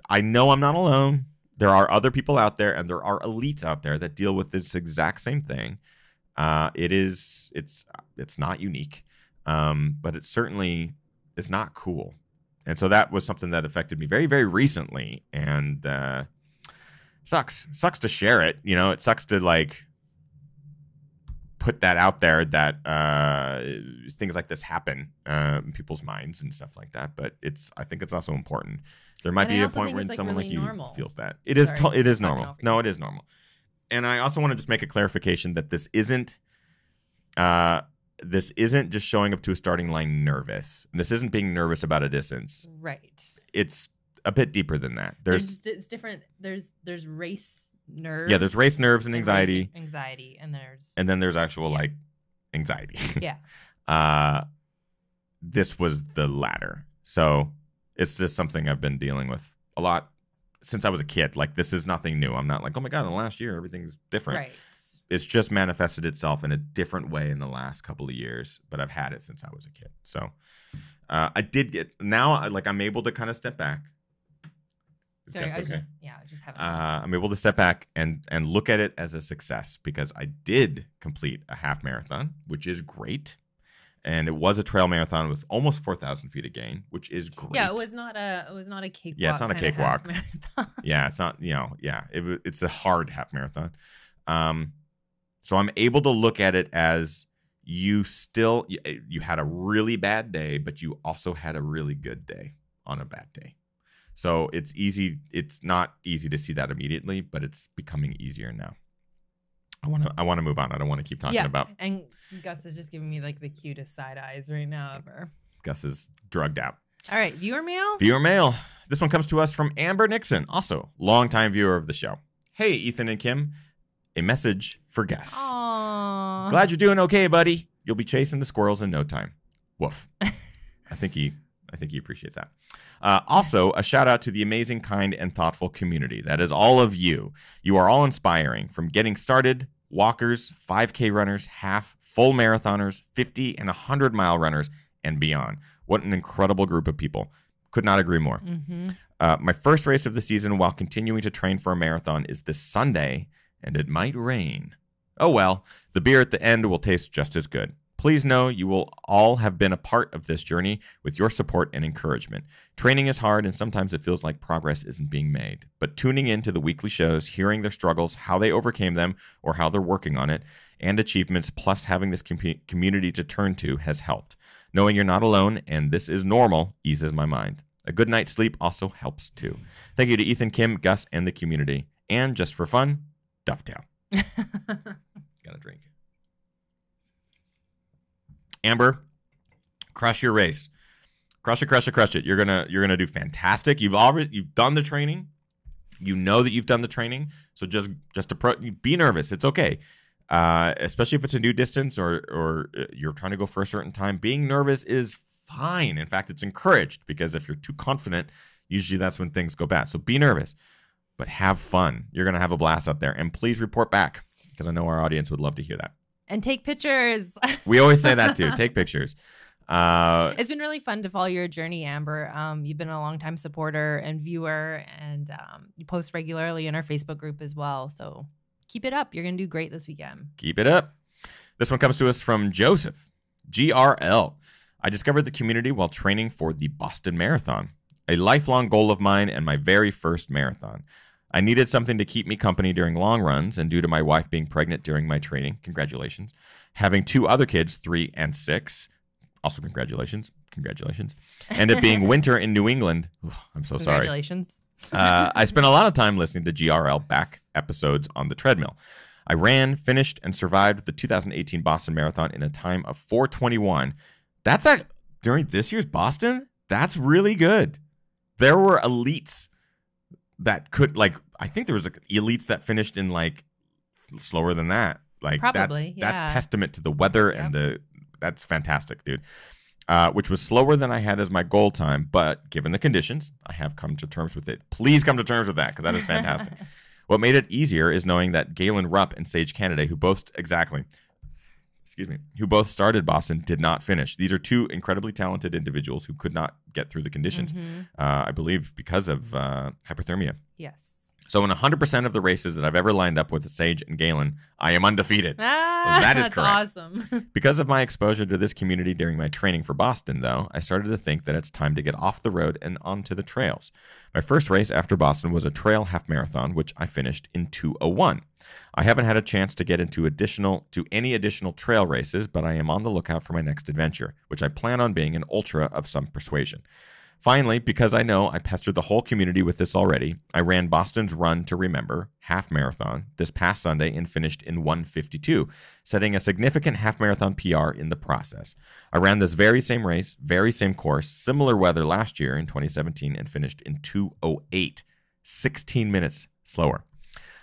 I know I'm not alone. There are other people out there, and there are elites out there that deal with this exact same thing. It's not unique, but it certainly is not cool. And so that was something that affected me very, very recently. And sucks to share it. It sucks to like put that out there that things like this happen in people's minds and stuff like that. But I think it's also important. There might be a point when someone like you feels that. It is normal. No, it is normal. And I also want to just make a clarification that this isn't just showing up to a starting line nervous. This isn't being nervous about a distance. Right. It's a bit deeper than that. It's different. There's race nerves. Yeah, there's race nerves and anxiety. And then there's actual like anxiety. Yeah. This was the latter. So it's just something I've been dealing with a lot since I was a kid. Like, this is nothing new. I'm not like, oh my God, in the last year, everything's different. Right. It's just manifested itself in a different way in the last couple of years, but I've had it since I was a kid. So I did I'm able to kind of step back. Sorry, I was just having. I'm able to step back and look at it as a success because I did complete a half marathon, which is great. And it was a trail marathon with almost 4,000 feet of gain, which is great. Yeah, it was not a cakewalk. Yeah, it's not a cakewalk. Yeah, it's not. It's a hard half marathon. So I'm able to look at it as you had a really bad day, but you also had a really good day on a bad day. So it's easy. It's not easy to see that immediately, but it's becoming easier now. I want to move on. I don't want to keep talking about. And Gus is just giving me like the cutest side eyes right now ever. Gus is drugged out. All right, viewer mail. Viewer mail. This one comes to us from Amber Nixon, also longtime viewer of the show. Hey, Ethan and Kim, a message for Gus. Aww. Glad you're doing okay, buddy. You'll be chasing the squirrels in no time. Woof. I think he appreciates that. Also, a shout out to the amazing, kind, and thoughtful community. That is all of you. You are all inspiring, from getting started, walkers, 5K runners, half, full marathoners, 50 and 100-mile runners, and beyond. What an incredible group of people. Could not agree more. Mm-hmm. My first race of the season while continuing to train for a marathon is this Sunday, and it might rain. Oh well, the beer at the end will taste just as good. Please know you will all have been a part of this journey with your support and encouragement. Training is hard, and sometimes it feels like progress isn't being made. But tuning into the weekly shows, hearing their struggles, how they overcame them, or how they're working on it, and achievements, plus having this community to turn to has helped. Knowing you're not alone and this is normal eases my mind. A good night's sleep also helps too. Thank you to Ethan, Kim, Gus, and the community. And just for fun, Dovetail. Got a drink. Amber, crush your race. Crush it. You're gonna do fantastic. You've done the training. You know that you've done the training. So just be nervous. It's okay. Especially if it's a new distance or you're trying to go for a certain time. Being nervous is fine. In fact, it's encouraged, because if you're too confident, usually that's when things go bad. So be nervous, but have fun. You're gonna have a blast out there, and please report back, because I know our audience would love to hear that. And take pictures. We always say that too. Take pictures. It's been really fun to follow your journey, Amber. You've been a longtime supporter and viewer, and you post regularly in our Facebook group as well. So keep it up. You're going to do great this weekend. Keep it up. This one comes to us from Joseph, GRL. I discovered the community while training for the Boston Marathon, a lifelong goal of mine and my very first marathon. I needed something to keep me company during long runs, and due to my wife being pregnant during my training, congratulations, having two other kids, 3 and 6, also congratulations, and it being winter in New England, I'm so sorry. Congratulations. I spent a lot of time listening to GRL back episodes on the treadmill. I ran, finished, and survived the 2018 Boston Marathon in a time of 4:21. That's during this year's Boston? That's really good. There were elites that could, like, I think there was elites that finished in like slower than that. Like, probably, that's testament to the weather. And that's fantastic, dude. Which was slower than I had as my goal time, but given the conditions, I have come to terms with it. Please come to terms with that, because that is fantastic. What made it easier is knowing that Galen Rupp and Sage Kennedy, who both started Boston, did not finish. These are two incredibly talented individuals who could not get through the conditions, I believe, because of hypothermia. Yes. So in 100% of the races that I've ever lined up with Sage and Galen, I am undefeated. That is that's correct. Awesome. Because of my exposure to this community during my training for Boston, though, I started to think that it's time to get off the road and onto the trails. My first race after Boston was a trail half marathon, which I finished in 2:01. I haven't had a chance to get into any additional trail races, but I am on the lookout for my next adventure, which I plan on being an ultra of some persuasion. Finally, because I know I pestered the whole community with this already, I ran Boston's Run to Remember half marathon this past Sunday and finished in 1:52, setting a significant half marathon PR in the process. I ran this very same race, very same course, similar weather last year in 2017 and finished in 2:08, 16 minutes slower.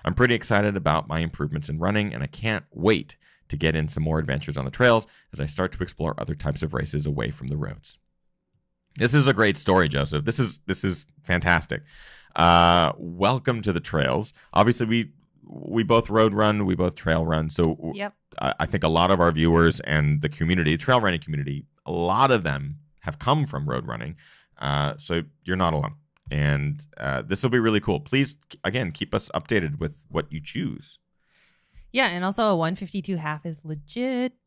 I'm pretty excited about my improvements in running, and I can't wait to get in some more adventures on the trails as I start to explore other types of races away from the roads. This is a great story, Joseph. This is fantastic. Welcome to the trails. Obviously, we both road run, we both trail run. So yep. I think a lot of our viewers and the community, trail running community, a lot of them have come from road running. So you're not alone. And this will be really cool. Please, again, keep us updated with what you choose. Yeah, and also a 152 half is legit.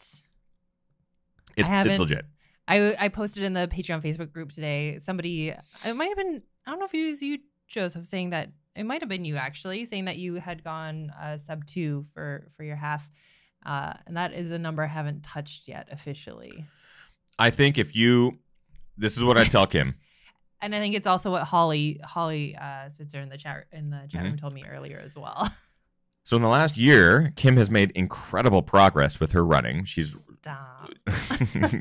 It's legit. I posted in the Patreon Facebook group today. Somebody, it might have been, I don't know if it was you, Joseph, saying that it might have been you actually, saying that you had gone sub 2 for your half. And that is a number I haven't touched yet officially. I think this is what I tell Kim. And I think it's also what Holly Spitzer in the chat room told me earlier as well. So in the last year, Kim has made incredible progress with her running. Stop.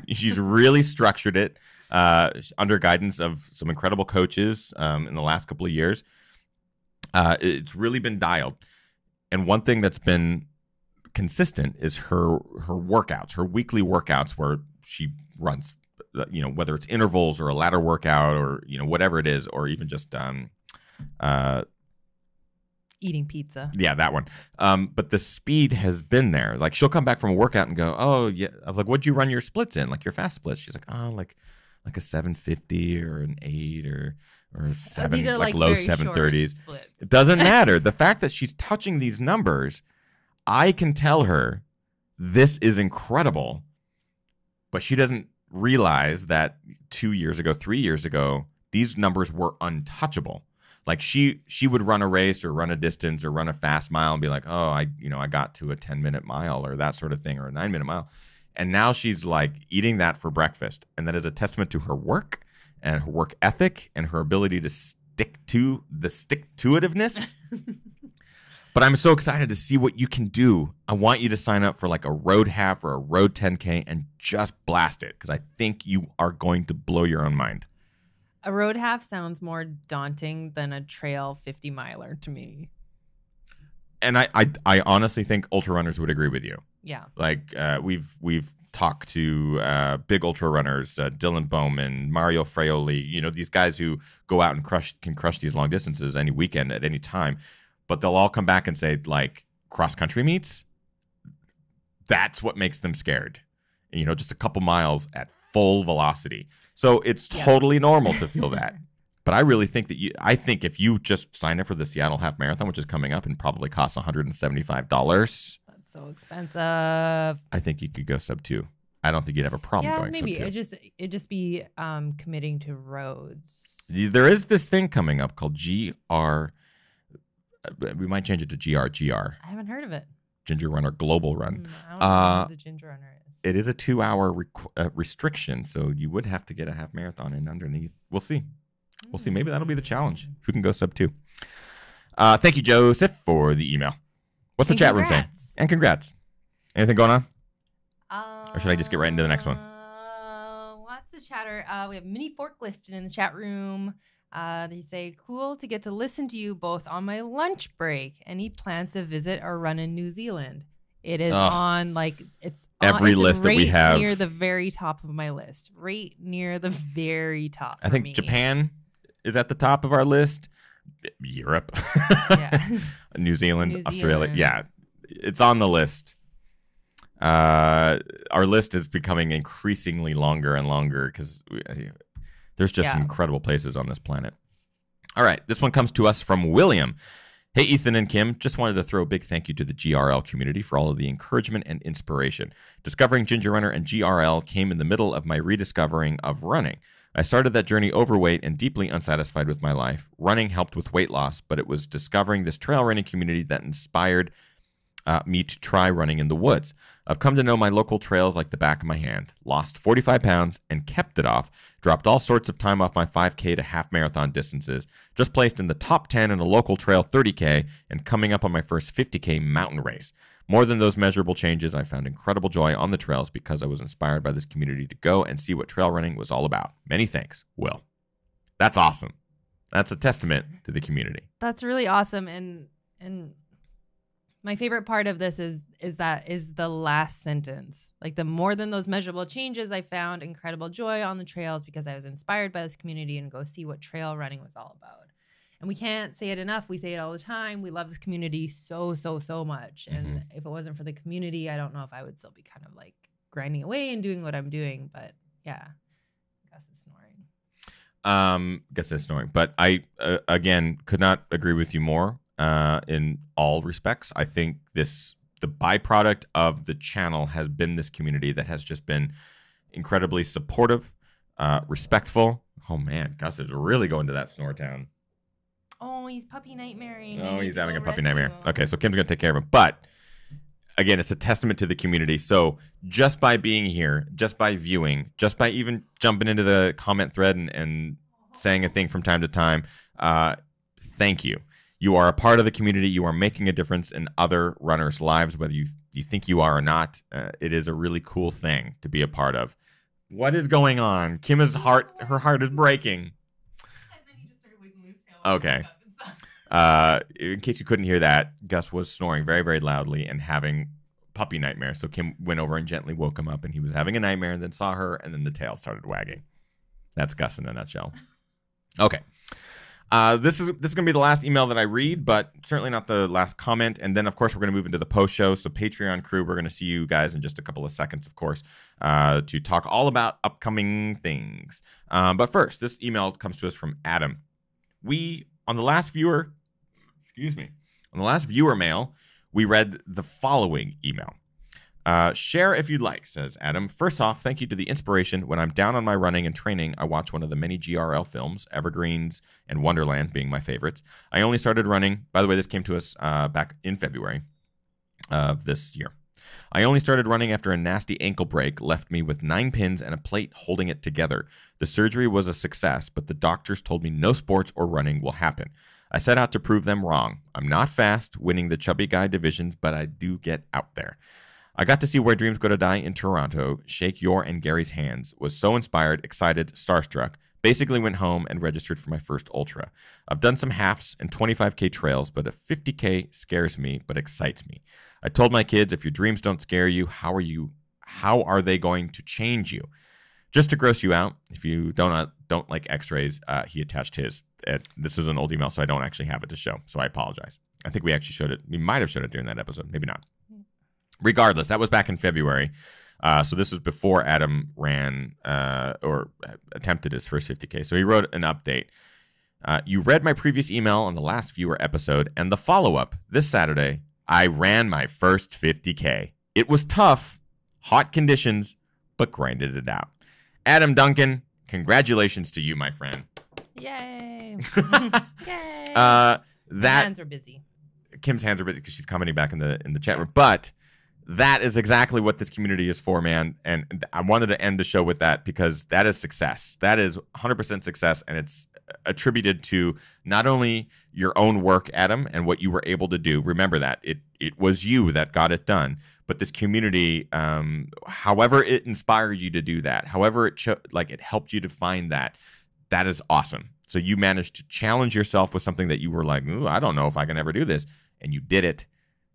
She's really structured it under guidance of some incredible coaches in the last couple of years. It's really been dialed. And one thing that's been consistent is her workouts, her weekly workouts where she runs, whether it's intervals or a ladder workout or, whatever it is, or even just eating pizza. Yeah, that one. But the speed has been there. Like she'll come back from a workout and go, "Oh yeah." I was like, "What'd you run your splits in? Like your fast splits?" She's like, "Oh, like a 750 or an 8 or a 7, these are like low 730s." It doesn't matter. The fact that she's touching these numbers, I can tell her this is incredible, but she doesn't realize that 2 years ago, 3 years ago, these numbers were untouchable. Like she would run a race or run a distance or run a fast mile and be like, "Oh, I got to a 10-minute mile or that sort of thing or a 9-minute mile." And now she's like eating that for breakfast. And that is a testament to her work and her work ethic and her ability to stick-to-itiveness. But I'm so excited to see what you can do. I want you to sign up for like a road half or a road 10K and just blast it because I think you are going to blow your own mind. A road half sounds more daunting than a trail 50 miler to me. And I honestly think ultra runners would agree with you. Yeah. Like we've talked to big ultra runners, Dylan Bowman, Mario Fraioli, these guys who go out and can crush these long distances any weekend at any time. But they'll all come back and say, like, cross-country meets, that's what makes them scared. Just a couple miles at full velocity. So it's totally normal to feel that. But I really think that I think if you just sign up for the Seattle Half Marathon, which is coming up and probably costs $175. That's so expensive. I think you could go sub 2. I don't think you'd have a problem going maybe. sub 2. It'd just be committing to roads. There is this thing coming up called GR. We might change it to GR. I haven't heard of it. Ginger Runner Global Run. I don't know who the Ginger Runner is. It is a 2-hour restriction, so you would have to get a half marathon in underneath. We'll see. We'll see. Maybe that'll be the challenge. Who can go sub 2? Thank you, Joseph, for the email. What's the chat room saying? And congrats. Anything going on? Or should I just get right into the next one? Lots of chatter. We have Mini Forklift in the chat room. They say, "Cool to get to listen to you both on my lunch break. Any plans to visit or run in New Zealand?" It is on every list that we have. Near the very top of my list. Right near the very top. I think Japan is at the top of our list. Europe, Yeah. New Zealand, New Australia. Zealand. Yeah, it's on the list. Our list is becoming increasingly longer and longer because there's just Yeah. incredible places on this planet. All right, this one comes to us from William. Hey, Ethan and Kim, just wanted to throw a big thank you to the GRL community for all of the encouragement and inspiration. Discovering Ginger Runner and GRL came in the middle of my rediscovering of running. I started that journey overweight and deeply unsatisfied with my life. Running helped with weight loss, but it was discovering this trail running community that inspired me to try running in the woods. I've come to know my local trails like the back of my hand, lost 45 pounds and kept it off, dropped all sorts of time off my 5K to half marathon distances, just placed in the top 10 in a local trail 30K, and coming up on my first 50K mountain race. More than those measurable changes, I found incredible joy on the trails because I was inspired by this community to go and see what trail running was all about. Many thanks, Will. That's awesome. That's a testament to the community. That's really awesome. And my favorite part of this is the last sentence. Like, the more than those measurable changes, I found incredible joy on the trails because I was inspired by this community and go see what trail running was all about. And we can't say it enough. We say it all the time. We love this community so much. And if it wasn't for the community, I don't know if I would still be kind of like grinding away and doing what I'm doing. But yeah, Gus is snoring. Gus is snoring. But I, again, could not agree with you more in all respects. I think the byproduct of the channel has been this community that has just been incredibly supportive, respectful. Oh, man, Gus is really going to that snore town. Oh, he's puppy nightmaring. Oh, he's having a puppy nightmare. Okay, so Kim's going to take care of him. But again, it's a testament to the community. So just by being here, just by viewing, just by even jumping into the comment thread and saying a thing from time to time, thank you. You are a part of the community. You are making a difference in other runners' lives, whether you think you are or not. It is a really cool thing to be a part of. What is going on? Kim's heart, her heart is breaking. Okay. In case you couldn't hear that, Gus was snoring very, very loudly and having puppy nightmare. So Kim went over and gently woke him up, and he was having a nightmare and then saw her, and then the tail started wagging. That's Gus in a nutshell. Okay. This is going to be the last email that I read, but certainly not the last comment. And then, of course, we're going to move into the post show. So Patreon crew, we're going to see you guys in just a couple of seconds, of course, to talk all about upcoming things. But first, this email comes to us from Adam. On the last viewer mail, we read the following email. Share if you'd like, says Adam. First off, thank you to the inspiration. When I'm down on my running and training, I watch one of the many GRL films, Evergreens and Wonderland being my favorites. I only started running. By the way, this came to us back in February of this year. I only started running after a nasty ankle break left me with 9 pins and a plate holding it together. The surgery was a success, but the doctors told me no sports or running will happen. I set out to prove them wrong. I'm not fast, winning the chubby guy divisions, but I do get out there. I got to see Where Dreams Go to Die in Toronto, shake your and Gary's hands, was so inspired, excited, starstruck, basically went home and registered for my first ultra. I've done some halves and 25K trails, but a 50K scares me but excites me. I told my kids, if your dreams don't scare you, how are they going to change you? Just to gross you out, if you don't like x-rays, he attached his. This is an old email, so I don't actually have it to show, so I apologize. I think we actually showed it. We might have showed it during that episode, maybe not. Regardless, that was back in February. So this was before Adam ran or attempted his first 50K. So he wrote an update. You read my previous email on the last viewer episode, and the follow-up this Saturday, I ran my first 50K. It was tough, hot conditions, but grinded it out. Adam Duncan, congratulations to you, my friend. Yay. Yay. My hands are busy. Kim's hands are busy because she's commenting back in the chat room. But that is exactly what this community is for, man. And I wanted to end the show with that because that is success. That is 100% success, and it's attributed to not only your own work, Adam, and what you were able to do. Remember that. It was you that got it done. But this community, however it inspired you to do that, however it helped you to find that is awesome. So you managed to challenge yourself with something that you were like, ooh, I don't know if I can ever do this. And you did it.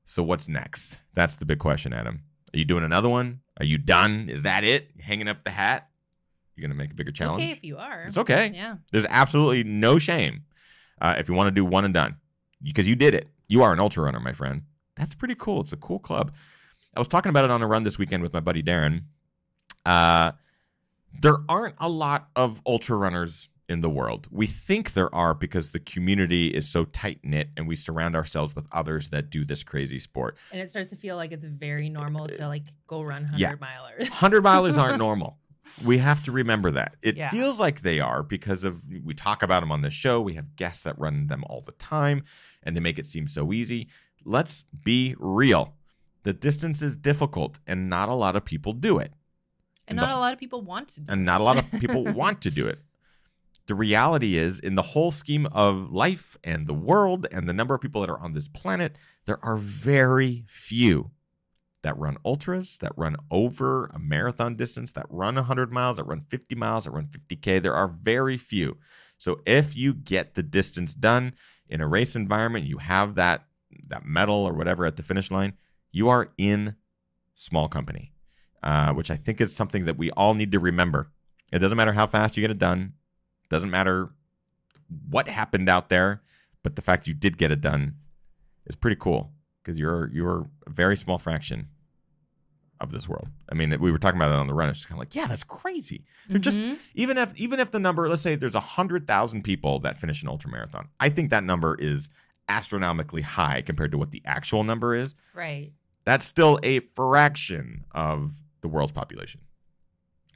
So what's next? That's the big question, Adam. Are you doing another one? Are you done? Is that it? Hanging up the hat? You're going to make a bigger challenge? It's okay if you are. It's okay. Yeah. There's absolutely no shame. if you want to do one and done, because you did it. You are an ultra runner, my friend. That's pretty cool. It's a cool club. I was talking about it on a run this weekend with my buddy Darren. There aren't a lot of ultra runners in the world. We think there are because the community is so tight-knit and we surround ourselves with others that do this crazy sport. And it starts to feel like it's very normal to like go run 100-milers. 100-milers aren't normal. We have to remember that. It feels like they are because we talk about them on the show. We have guests that run them all the time and they make it seem so easy. Let's be real. The distance is difficult and not a lot of people do it. And not a lot of people want to do it. And not a lot of people want to do it. The reality is, in the whole scheme of life and the world and the number of people that are on this planet, there are very few that run ultras, that run over a marathon distance, that run 100 miles, that run 50 miles, that run 50K. There are very few. So if you get the distance done in a race environment, you have that medal or whatever at the finish line, you are in small company, which I think is something that we all need to remember. It doesn't matter how fast you get it done. It doesn't matter what happened out there, but the fact you did get it done is pretty cool because you're a very small fraction of this world. I mean, we were talking about it on the run. It's just kind of like, yeah, that's crazy. They're just even if the number, let's say there's 100,000 people that finish an ultramarathon, I think that number is astronomically high compared to what the actual number is. Right. That's still a fraction of the world's population.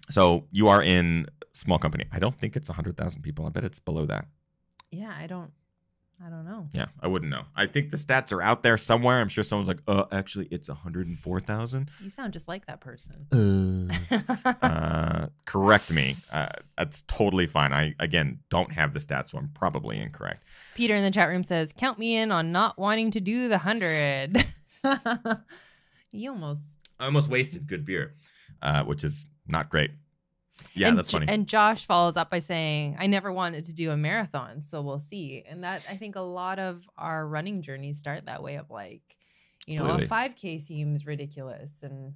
So you are in small company. I don't think it's 100,000 people. I bet it's below that. Yeah, I don't know. Yeah, I wouldn't know. I think the stats are out there somewhere. I'm sure someone's like, actually, it's 104,000. You sound just like that person. Correct me. That's totally fine. I, again, don't have the stats, so I'm probably incorrect. Peter in the chat room says, count me in on not wanting to do the 100. I almost wasted good beer, which is not great. Yeah, that's funny. And Josh follows up by saying, I never wanted to do a marathon, so we'll see. And that, I think a lot of our running journeys start that way of like, a 5K seems ridiculous. And,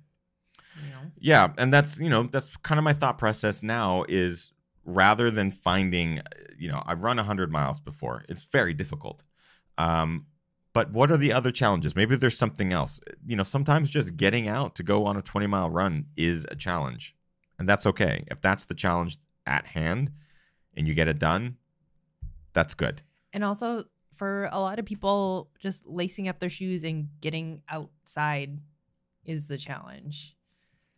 Yeah, and that's kind of my thought process now is rather than finding, I've run 100 miles before. It's very difficult. But what are the other challenges? Maybe there's something else. Sometimes just getting out to go on a 20-mile run is a challenge. And that's okay. If that's the challenge at hand and you get it done, that's good. And also for a lot of people, just lacing up their shoes and getting outside is the challenge.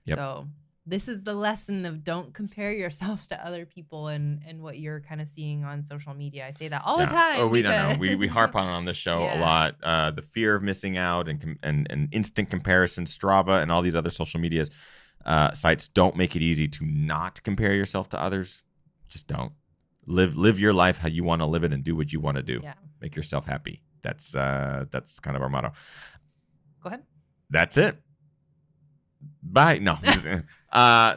Yep. So this is the lesson of don't compare yourself to other people and what you're kind of seeing on social media. I say that all the time. Oh, we don't know. We harp on this show a lot. The fear of missing out and instant comparison, Strava, and all these other social medias. Sites don't make it easy to not compare yourself to others. Just don't. Live your life how you want to live it and do what you want to do. Yeah. Make yourself happy. That's kind of our motto. Go ahead. That's it. Bye. No.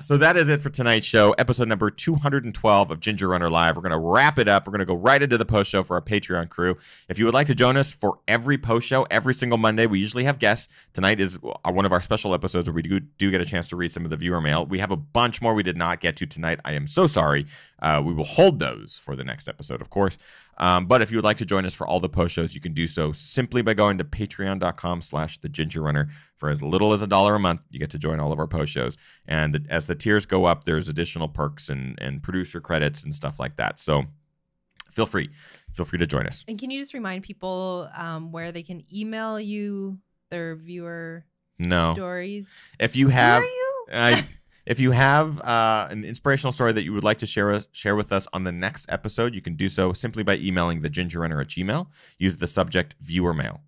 So that is it for tonight's show, episode number 212 of Ginger Runner Live. We're going to wrap it up. We're going to go right into the post show for our Patreon crew. If you would like to join us for every post show, every single Monday, we usually have guests. Tonight is one of our special episodes where we do get a chance to read some of the viewer mail. We have a bunch more we did not get to tonight. I am so sorry. We will hold those for the next episode, of course. But if you would like to join us for all the post shows, you can do so simply by going to patreon.com/thegingerrunner. For as little as $1 a month, you get to join all of our post shows. And as the tiers go up, there's additional perks and producer credits and stuff like that. So feel free to join us. And can you just remind people where they can email you their viewer stories? If you have, if you have an inspirational story that you would like to share with us on the next episode, you can do so simply by emailing thegingerrunner@gmail.com. Use the subject viewer mail.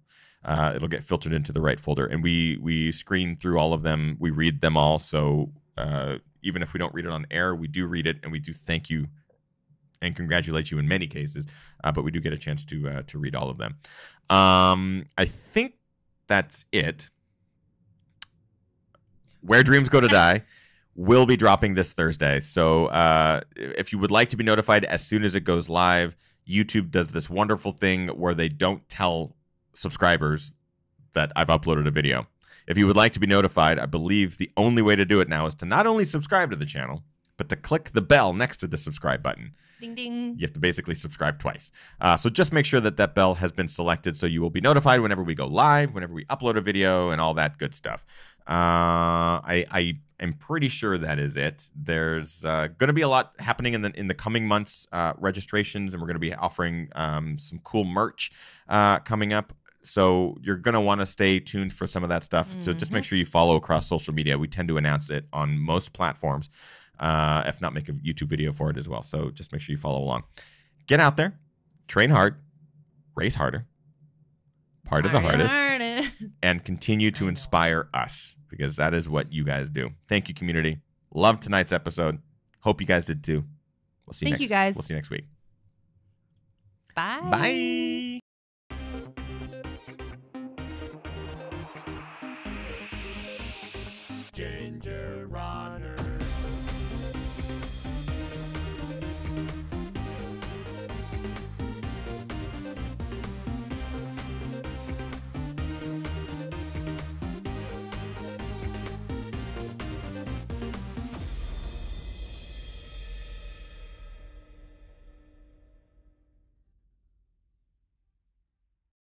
It'll get filtered into the right folder, and we screen through all of them. We read them all, so even if we don't read it on air, we do read it, and we do thank you and congratulate you in many cases. But we do get a chance to read all of them. I think that's it. Where Dreams Go to Die will be dropping this Thursday. So if you would like to be notified as soon as it goes live, YouTube does this wonderful thing where they don't tell subscribers that I've uploaded a video. If you would like to be notified, I believe the only way to do it now is to not only subscribe to the channel, but to click the bell next to the subscribe button. Ding, ding. You have to basically subscribe twice. So just make sure that bell has been selected so you will be notified whenever we go live, whenever we upload a video, and all that good stuff. I am pretty sure that is it. There's going to be a lot happening in the coming months, registrations, and we're going to be offering some cool merch coming up. So you're going to want to stay tuned for some of that stuff. So just make sure you follow across social media. We tend to announce it on most platforms, if not make a YouTube video for it as well. So just make sure you follow along. Get out there, train hard, race harder, party the hardest, and continue to inspire us, because that is what you guys do. Thank you, community. Love tonight's episode. Hope you guys did too. We'll see you next week. Thank you, guys. We'll see you next week. Bye. Bye.